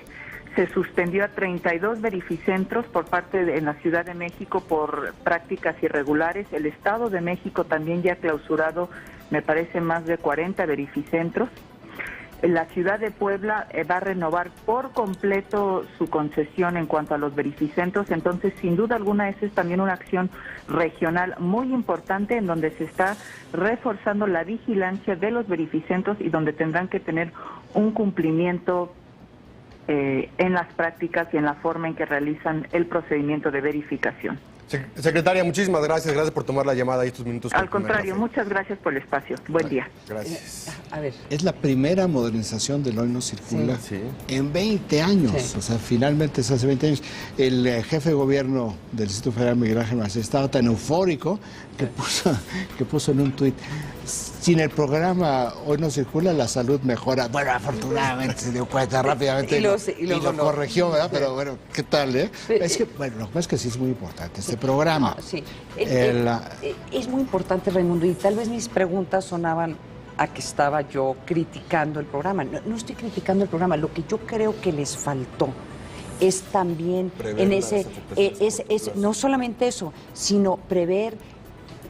se suspendió a 32 verificentros por parte en la Ciudad de México por prácticas irregulares. El Estado de México también ya ha clausurado, me parece, más de 40 verificentros. La Ciudad de Puebla va a renovar por completo su concesión en cuanto a los verificentros. Entonces, sin duda alguna, esa es también una acción regional muy importante en donde se está reforzando la vigilancia de los verificentros y donde tendrán que tener un cumplimiento en las prácticas y en la forma en que realizan el procedimiento de verificación. Secretaria, muchísimas gracias por tomar la llamada y estos minutos. Al contrario, muchas gracias por el espacio. Buen día. Gracias. A ver. Es la primera modernización del Hoy No Circula en 20 años. Sí. O sea, finalmente es hace 20 años. El jefe de gobierno del Distrito Federal, Miguel Ángel Mancera, estaba tan eufórico que puso en un tuit: sin el programa Hoy No Circula, la salud mejora. Bueno, afortunadamente se dio cuenta rápidamente y lo corrigió, ¿verdad? Pero bueno, ¿qué tal, Es que, bueno, lo que pasa es que sí es muy importante este programa. No, sí. Es muy importante, Raimundo, y tal vez mis preguntas sonaban a que estaba yo criticando el programa. No estoy criticando el programa, lo que yo creo que les faltó es también en ese, no solamente eso, sino prever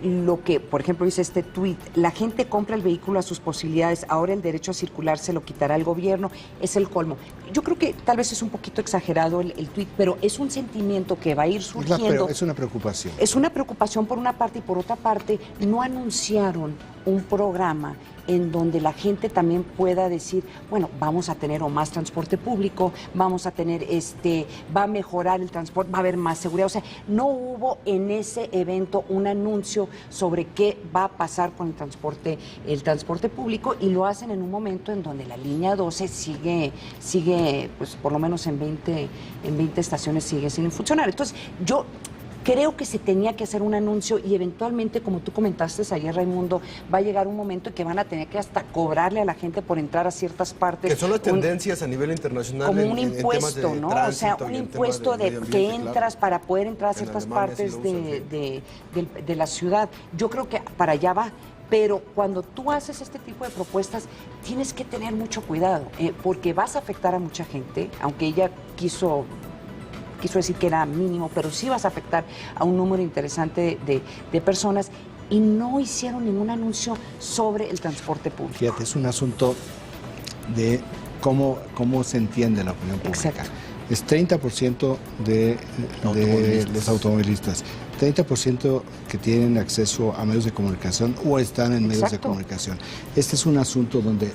lo que, por ejemplo, dice este tuit: la gente compra el vehículo a sus posibilidades, ahora el derecho a circular se lo quitará el gobierno, es el colmo. Yo creo que tal vez es un poquito exagerado el tuit, pero es un sentimiento que va a ir surgiendo. Es una preocupación. Es una preocupación por una parte, y por otra parte no anunciaron un programa en donde la gente también pueda decir, bueno, vamos a tener o más transporte público, vamos a tener va a mejorar el transporte, va a haber más seguridad. O sea, no hubo en ese evento un anuncio sobre qué va a pasar con el transporte público, y lo hacen en un momento en donde la línea 12 sigue pues por lo menos en 20 estaciones sigue sin funcionar. Entonces, yo creo que se tenía que hacer un anuncio, y eventualmente, como tú comentaste ayer, Raimundo, va a llegar un momento en que van a tener que hasta cobrarle a la gente por entrar a ciertas partes. Que son las tendencias a nivel internacional. Como un impuesto, ¿no? O sea, un impuesto de que entras para poder entrar a ciertas partes de la ciudad. Yo creo que para allá va. Pero cuando tú haces este tipo de propuestas, tienes que tener mucho cuidado, porque vas a afectar a mucha gente, aunque ella quiso decir que era mínimo, pero sí vas a afectar a un número interesante de personas, y no hicieron ningún anuncio sobre el transporte público. Fíjate, es un asunto de cómo se entiende la opinión pública. Exacto. Es 30% de los automovilistas, 30% que tienen acceso a medios de comunicación o están en medios de comunicación. Este es un asunto donde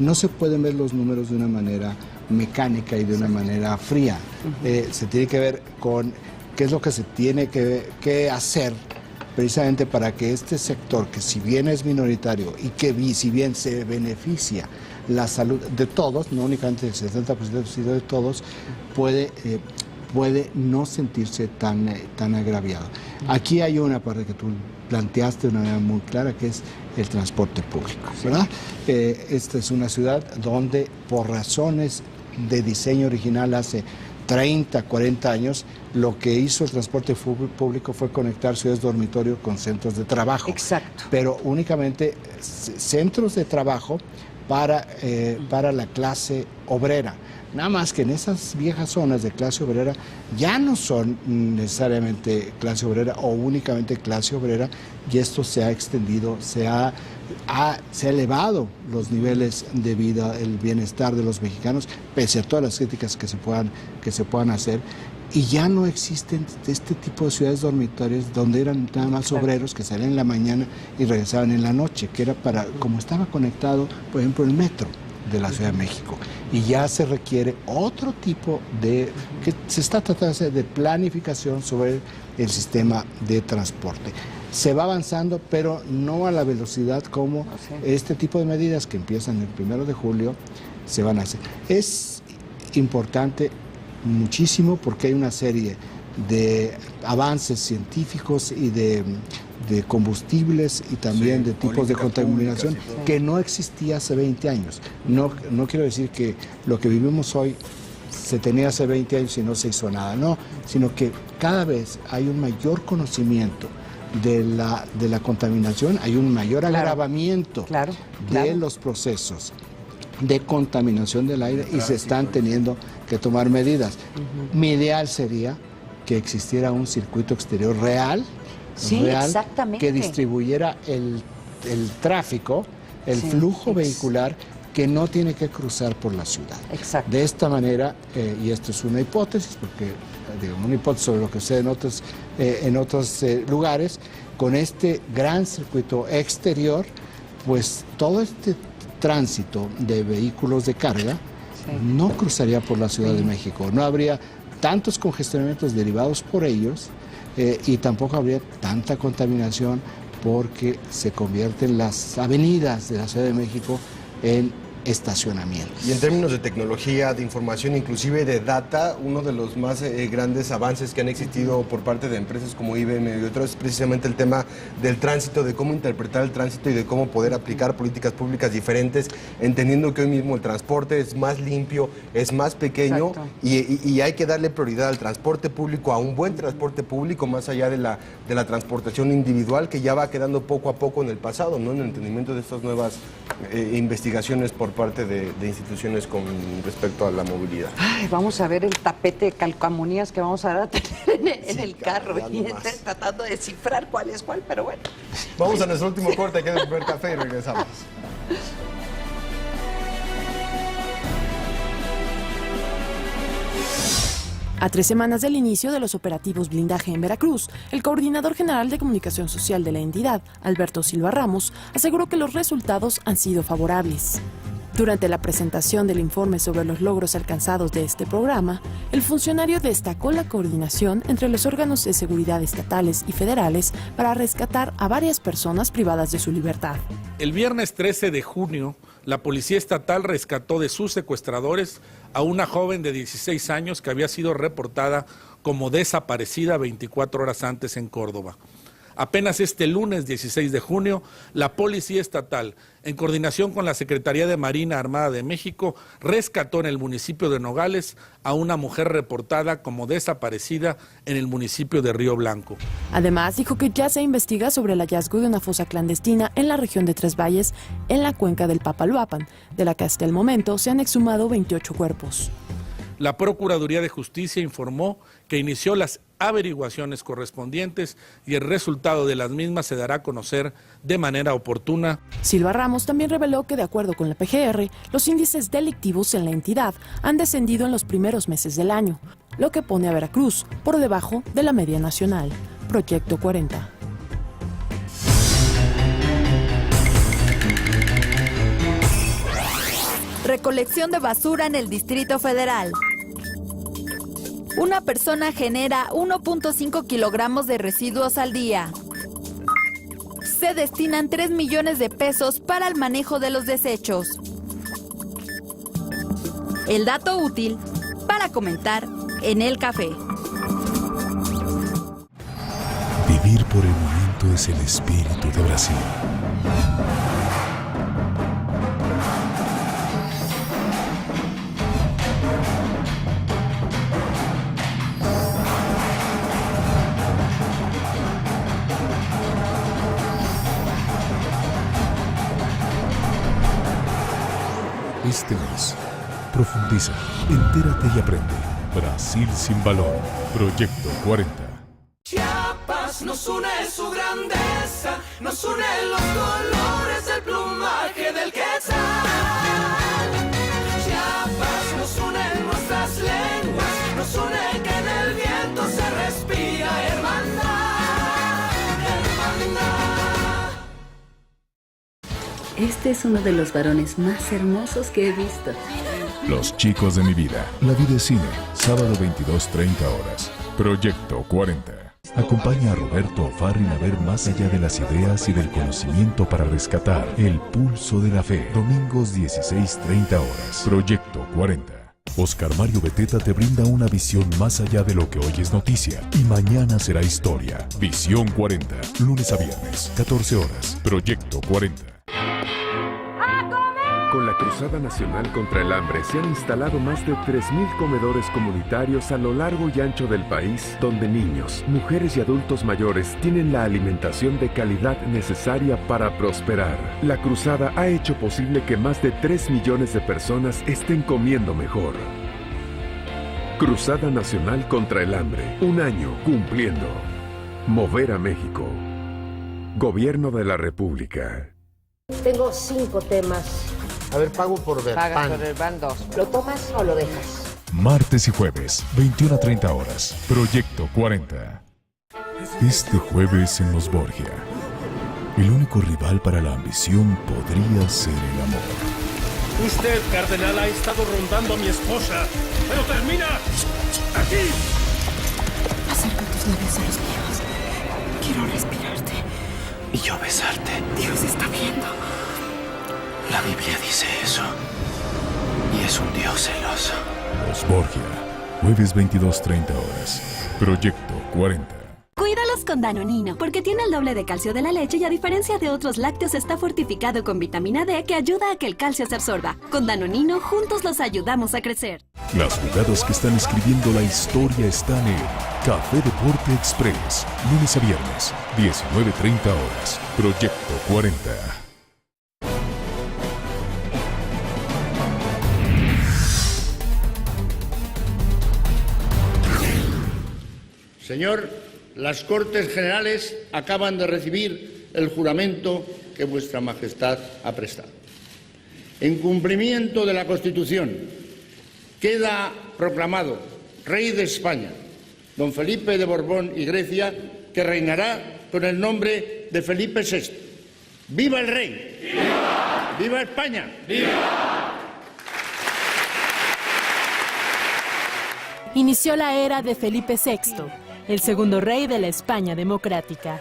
no se pueden ver los números de una manera mecánica y de una manera fría. Se tiene que ver con qué es lo que se tiene que hacer precisamente para que este sector, que si bien es minoritario y que si bien se beneficia la salud de todos, no únicamente del 70%, sino de todos, puede no sentirse tan agraviado. Aquí hay una parte que tú planteaste de una manera muy clara, que es el transporte público, ¿verdad? Esta es una ciudad donde, por razones de diseño original hace 30, 40 años, lo que hizo el transporte público fue conectar ciudades dormitorio con centros de trabajo. Exacto. Pero únicamente centros de trabajo para la clase obrera. Nada más que en esas viejas zonas de clase obrera ya no son necesariamente clase obrera o únicamente clase obrera, y esto se ha extendido, se ha elevado los niveles de vida, el bienestar de los mexicanos, pese a todas las críticas que se puedan hacer. Y ya no existen este tipo de ciudades dormitorias donde eran nada más obreros que salían en la mañana y regresaban en la noche, que era como estaba conectado, por ejemplo, el metro de la Ciudad de México. Y ya se requiere otro tipo que se está tratando de planificación sobre el sistema de transporte. Se va avanzando, pero no a la velocidad como este tipo de medidas que empiezan el 1 de julio se van a hacer. Es importante muchísimo porque hay una serie de avances científicos y de combustibles y también de tipos de contaminación que no existía hace 20 años. No quiero decir que lo que vivimos hoy se tenía hace 20 años y no se hizo nada, no, sino que cada vez hay un mayor conocimiento de la contaminación, hay un mayor agravamiento de los procesos de contaminación del aire y se están teniendo que tomar medidas. Mi ideal sería que existiera un circuito exterior real, que distribuyera el tráfico, el flujo vehicular que no tiene que cruzar por la ciudad. Exacto. De esta manera, y esto es una hipótesis, porque digamos, una hipótesis sobre lo que sucede en otros lugares, con este gran circuito exterior, pues todo este tránsito de vehículos de carga no cruzaría por la Ciudad de México, no habría tantos congestionamientos derivados por ellos y tampoco habría tanta contaminación porque se convierten las avenidas de la Ciudad de México en estacionamientos. Y en términos de tecnología, de información, inclusive de data, uno de los más grandes avances que han existido por parte de empresas como IBM y otros es precisamente el tema del tránsito, de cómo interpretar el tránsito y de cómo poder aplicar políticas públicas diferentes, entendiendo que hoy mismo el transporte es más limpio, es más pequeño y hay que darle prioridad al transporte público, a un buen transporte público, más allá de la transportación individual que ya va quedando poco a poco en el pasado, ¿no? En el entendimiento de estas nuevas investigaciones por parte de instituciones con respecto a la movilidad. Ay, vamos a ver el tapete de calcamonías que vamos a tener en el carro y estoy tratando de descifrar cuál es cuál, pero bueno. Vamos a nuestro último corte, que es el primer café, y regresamos. A 3 semanas del inicio de los operativos blindaje en Veracruz, el coordinador general de comunicación social de la entidad, Alberto Silva Ramos, aseguró que los resultados han sido favorables. Durante la presentación del informe sobre los logros alcanzados de este programa, el funcionario destacó la coordinación entre los órganos de seguridad estatales y federales para rescatar a varias personas privadas de su libertad. El viernes 13 de junio, la Policía Estatal rescató de sus secuestradores a una joven de 16 años que había sido reportada como desaparecida 24 horas antes en Córdoba. Apenas este lunes 16 de junio, la Policía Estatal, en coordinación con la Secretaría de Marina Armada de México, rescató en el municipio de Nogales a una mujer reportada como desaparecida en el municipio de Río Blanco. Además, dijo que ya se investiga sobre el hallazgo de una fosa clandestina en la región de Tres Valles, en la cuenca del Papaloapan, de la que hasta el momento se han exhumado 28 cuerpos. La Procuraduría de Justicia informó que inició las averiguaciones correspondientes y el resultado de las mismas se dará a conocer de manera oportuna. Silva Ramos también reveló que, de acuerdo con la PGR, los índices delictivos en la entidad han descendido en los primeros meses del año, lo que pone a Veracruz por debajo de la media nacional. Proyecto 40. Recolección de basura en el Distrito Federal. Una persona genera 1.5 kilogramos de residuos al día. Se destinan 3 millones de pesos para el manejo de los desechos. El dato útil para comentar en el café. Vivir por el momento es el espíritu de Brasil. Este mes, profundiza, entérate y aprende. Brasil sin balón. Proyecto 40. Chiapas nos une su grandeza, nos une los colores del plumaje del quetzal. Chiapas nos une nuestras lenguas, nos une que en el viento se respira hermandad, hermandad. Este es uno de los varones más hermosos que he visto. Los chicos de mi vida. La vida es cine. Sábado 22:30 horas. Proyecto 40. Acompaña a Roberto O'Farrill a ver más allá de las ideas y del conocimiento para rescatar el pulso de la fe. Domingos 16:30 horas. Proyecto 40. Oscar Mario Beteta te brinda una visión más allá de lo que hoy es noticia y mañana será historia. Visión 40. Lunes a viernes, 14 horas. Proyecto 40. Con la Cruzada Nacional contra el Hambre se han instalado más de 3,000 comedores comunitarios a lo largo y ancho del país, donde niños, mujeres y adultos mayores tienen la alimentación de calidad necesaria para prosperar. La Cruzada ha hecho posible que más de 3 millones de personas estén comiendo mejor. Cruzada Nacional contra el Hambre. Un año cumpliendo. Mover a México. Gobierno de la República. Tengo 5 temas. A ver, pago por ver. Pagas por el pan 2. ¿Lo tomas o lo dejas? Martes y jueves, 21:30 horas. Proyecto 40. Este jueves en Los Borgia. El único rival para la ambición podría ser el amor. Usted, cardenal, ha estado rondando a mi esposa. ¡Pero termina! ¡Aquí! Acerca tus labios a los míos. Quiero respirarte. Y yo besarte. Dios está viendo. La Biblia dice eso. Y es un Dios celoso. Los Borgia. Jueves 22:30 horas. Proyecto 40. Cuídalos con Danonino, porque tiene el doble de calcio de la leche y a diferencia de otros lácteos está fortificado con vitamina D que ayuda a que el calcio se absorba. Con Danonino, juntos los ayudamos a crecer. Las jugadas que están escribiendo la historia están en Café Deporte Express. Lunes a viernes, 19:30 horas. Proyecto 40. Señor, las Cortes Generales acaban de recibir el juramento que Vuestra Majestad ha prestado. En cumplimiento de la Constitución, queda proclamado rey de España, don Felipe de Borbón y Grecia, que reinará con el nombre de Felipe VI. ¡Viva el rey! ¡Viva! ¡Viva España! ¡Viva! Inició la era de Felipe VI, el segundo rey de la España democrática.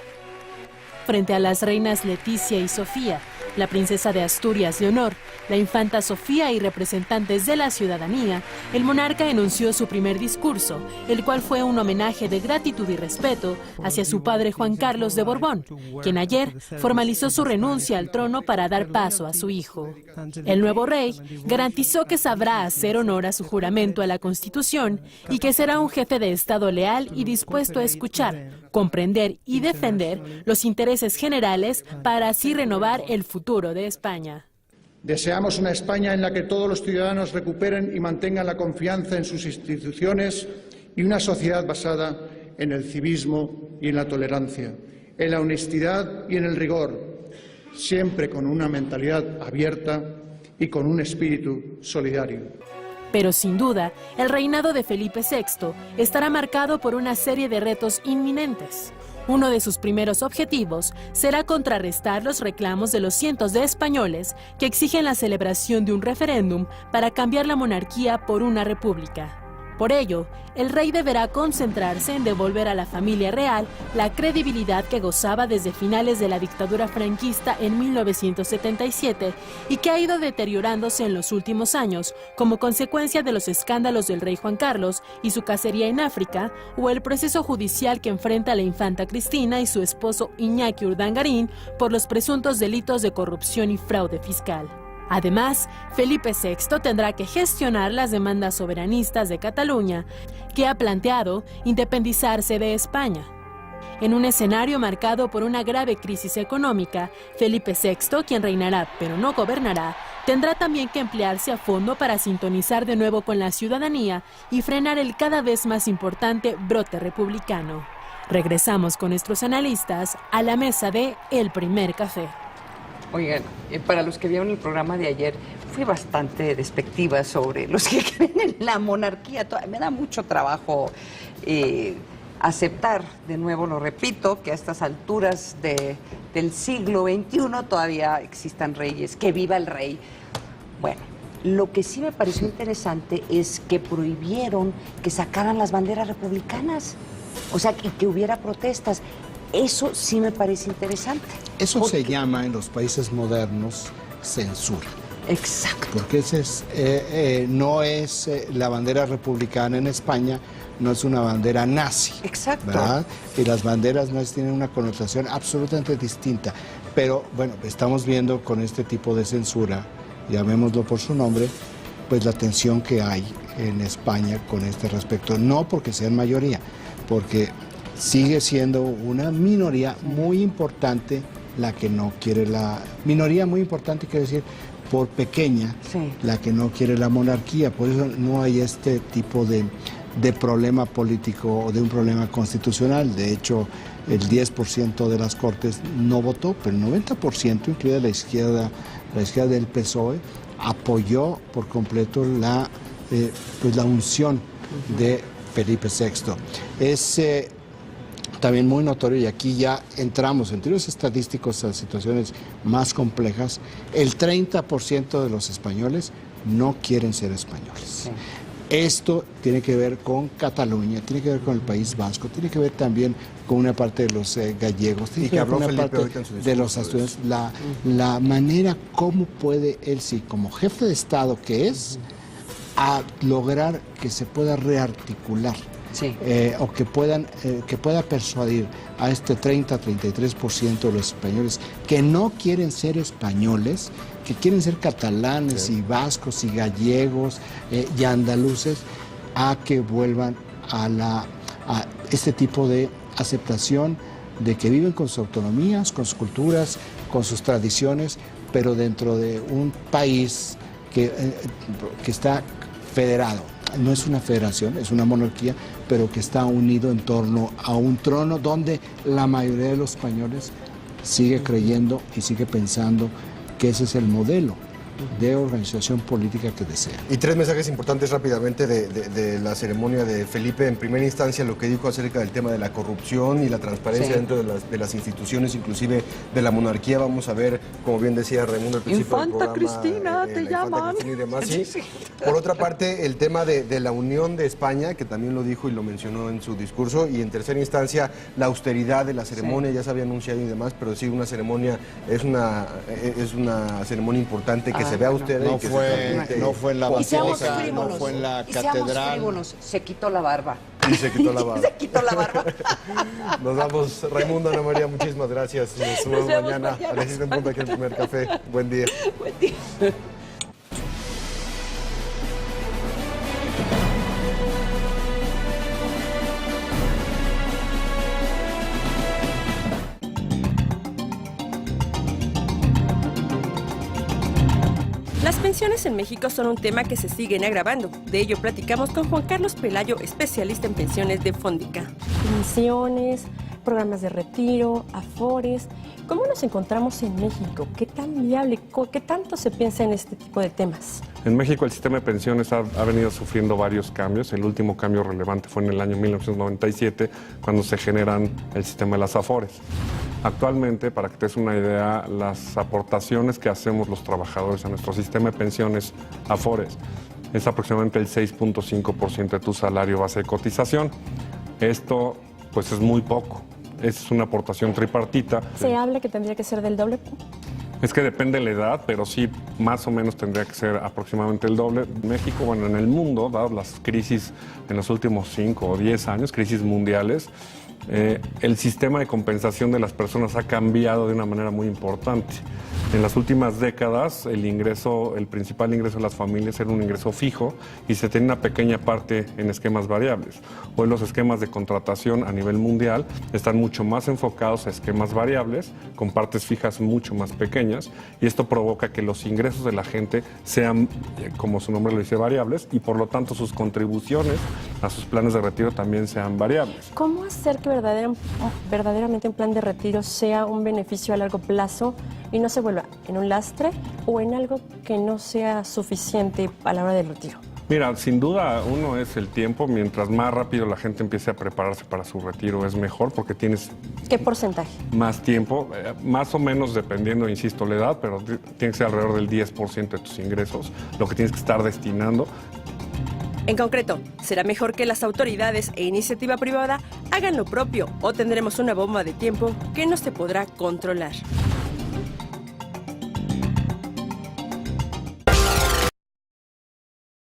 Frente a las reinas Leticia y Sofía, la princesa de Asturias Leonor, la infanta Sofía y representantes de la ciudadanía, el monarca enunció su primer discurso, el cual fue un homenaje de gratitud y respeto hacia su padre Juan Carlos de Borbón, quien ayer formalizó su renuncia al trono para dar paso a su hijo. El nuevo rey garantizó que sabrá hacer honor a su juramento a la Constitución y que será un jefe de Estado leal y dispuesto a escuchar, comprender y defender los intereses generales para así renovar el futuro de España. Deseamos una España en la que todos los ciudadanos recuperen y mantengan la confianza en sus instituciones y una sociedad basada en el civismo y en la tolerancia, en la honestidad y en el rigor, siempre con una mentalidad abierta y con un espíritu solidario. Pero sin duda, el reinado de Felipe VI estará marcado por una serie de retos inminentes. Uno de sus primeros objetivos será contrarrestar los reclamos de los cientos de españoles que exigen la celebración de un referéndum para cambiar la monarquía por una república. Por ello, el rey deberá concentrarse en devolver a la familia real la credibilidad que gozaba desde finales de la dictadura franquista en 1977 y que ha ido deteriorándose en los últimos años como consecuencia de los escándalos del rey Juan Carlos y su cacería en África, o el proceso judicial que enfrenta la infanta Cristina y su esposo Iñaki Urdangarín por los presuntos delitos de corrupción y fraude fiscal. Además, Felipe VI tendrá que gestionar las demandas soberanistas de Cataluña, que ha planteado independizarse de España. En un escenario marcado por una grave crisis económica, Felipe VI, quien reinará pero no gobernará, tendrá también que emplearse a fondo para sintonizar de nuevo con la ciudadanía y frenar el cada vez más importante brote republicano. Regresamos con nuestros analistas a la mesa de El Primer Café. Oigan, para los que vieron el programa de ayer, fui bastante despectiva sobre los que creen en la monarquía. Me da mucho trabajo aceptar, de nuevo lo repito, que a estas alturas del siglo XXI todavía existan reyes, que viva el rey. Bueno, lo que sí me pareció interesante es que prohibieron que sacaran las banderas republicanas, o sea, y que hubiera protestas. Eso sí me parece interesante. Eso se llama en los países modernos censura. Exacto. Porque ese es, no es la bandera republicana en España, no es una bandera nazi. Exacto. ¿Verdad? Y las banderas nazis tienen una connotación absolutamente distinta. Pero bueno, estamos viendo con este tipo de censura, llamémoslo por su nombre, pues la tensión que hay en España con este respecto. No porque sean mayoría, porque sigue siendo una minoría muy importante la que no quiere la... Minoría muy importante quiere decir por pequeña, sí, la que no quiere la monarquía. Por eso no hay este tipo de problema político o de un problema constitucional. De hecho, el 10% de las Cortes no votó, pero el 90%, incluida la izquierda del PSOE, apoyó por completo la unción de Felipe VI. Es también muy notorio, y aquí ya entramos en términos estadísticos a situaciones más complejas, el 30% de los españoles no quieren ser españoles. Sí. Esto tiene que ver con Cataluña, tiene que ver con el País Vasco, tiene que ver también con una parte de los gallegos, tiene que ver con una parte de los asturianos. La manera como puede él, sí, como jefe de Estado que es, a lograr que se pueda rearticular. Sí. O que pueda persuadir a este 30-33% de los españoles que no quieren ser españoles, que quieren ser catalanes, sí, y vascos y gallegos y andaluces, a que vuelvan a este tipo de aceptación de que viven con sus autonomías, con sus culturas, con sus tradiciones, pero dentro de un país que está federado. No es una federación, es una monarquía, pero que está unido en torno a un trono donde la mayoría de los españoles sigue creyendo y sigue pensando que ese es el modelo de organización política que desea. Y 3 mensajes importantes rápidamente de la ceremonia de Felipe. En primera instancia, lo que dijo acerca del tema de la corrupción y la transparencia dentro de las instituciones, inclusive de la monarquía. Vamos a ver, como bien decía Raimundo al principio del programa, Cristina, te llaman. Cristina y demás, sí. Por otra parte, el tema de la unión de España, que también lo dijo y lo mencionó en su discurso. Y en tercera instancia, la austeridad de la ceremonia. Ya se había anunciado y demás, pero sí, una ceremonia, es una ceremonia importante que se vea a ustedes. No fue en la basílica, no fue en la catedral. Se quitó la barba. Y se quitó la barba. Se quitó la barba. Nos vamos, Raimundo, Ana María, muchísimas gracias. Nos vemos mañana a las 6 en punto aquí en El Primer Café. Buen día. Buen día. Las pensiones en México son un tema que se siguen agravando. De ello platicamos con Juan Carlos Pelayo, especialista en pensiones de Fóndica. Pensiones, programas de retiro, afores. ¿Cómo nos encontramos en México? ¿Qué tan viable, qué tanto se piensa en este tipo de temas? En México el sistema de pensiones ha venido sufriendo varios cambios. El último cambio relevante fue en el año 1997, cuando se generan el sistema de las afores. Actualmente, para que te des una idea, las aportaciones que hacemos los trabajadores a nuestro sistema de pensiones afores es aproximadamente el 6.5% de tu salario base de cotización. Esto pues es muy poco, es una aportación tripartita. Se habla que tendría que ser del doble. Es que depende de la edad, pero sí, más o menos tendría que ser aproximadamente el doble. En México, bueno, en el mundo, dadas las crisis en los últimos 5 o 10 años, crisis mundiales, el sistema de compensación de las personas ha cambiado de una manera muy importante. En las últimas décadas, el principal ingreso de las familias era un ingreso fijo y se tenía una pequeña parte en esquemas variables. Hoy los esquemas de contratación a nivel mundial están mucho más enfocados a esquemas variables, con partes fijas mucho más pequeñas, y esto provoca que los ingresos de la gente sean, como su nombre lo dice, variables, y por lo tanto sus contribuciones a sus planes de retiro también sean variables. ¿Cómo hacer que verdaderamente un plan de retiro sea un beneficio a largo plazo y no se vuelva en un lastre o en algo que no sea suficiente a la hora del retiro? Mira, sin duda uno es el tiempo. Mientras más rápido la gente empiece a prepararse para su retiro es mejor, porque tienes... ¿Qué porcentaje? Más tiempo, más o menos dependiendo, insisto, la edad, pero tiene que ser alrededor del 10% de tus ingresos lo que tienes que estar destinando. En concreto, será mejor que las autoridades e iniciativa privada hagan lo propio o tendremos una bomba de tiempo que no se podrá controlar.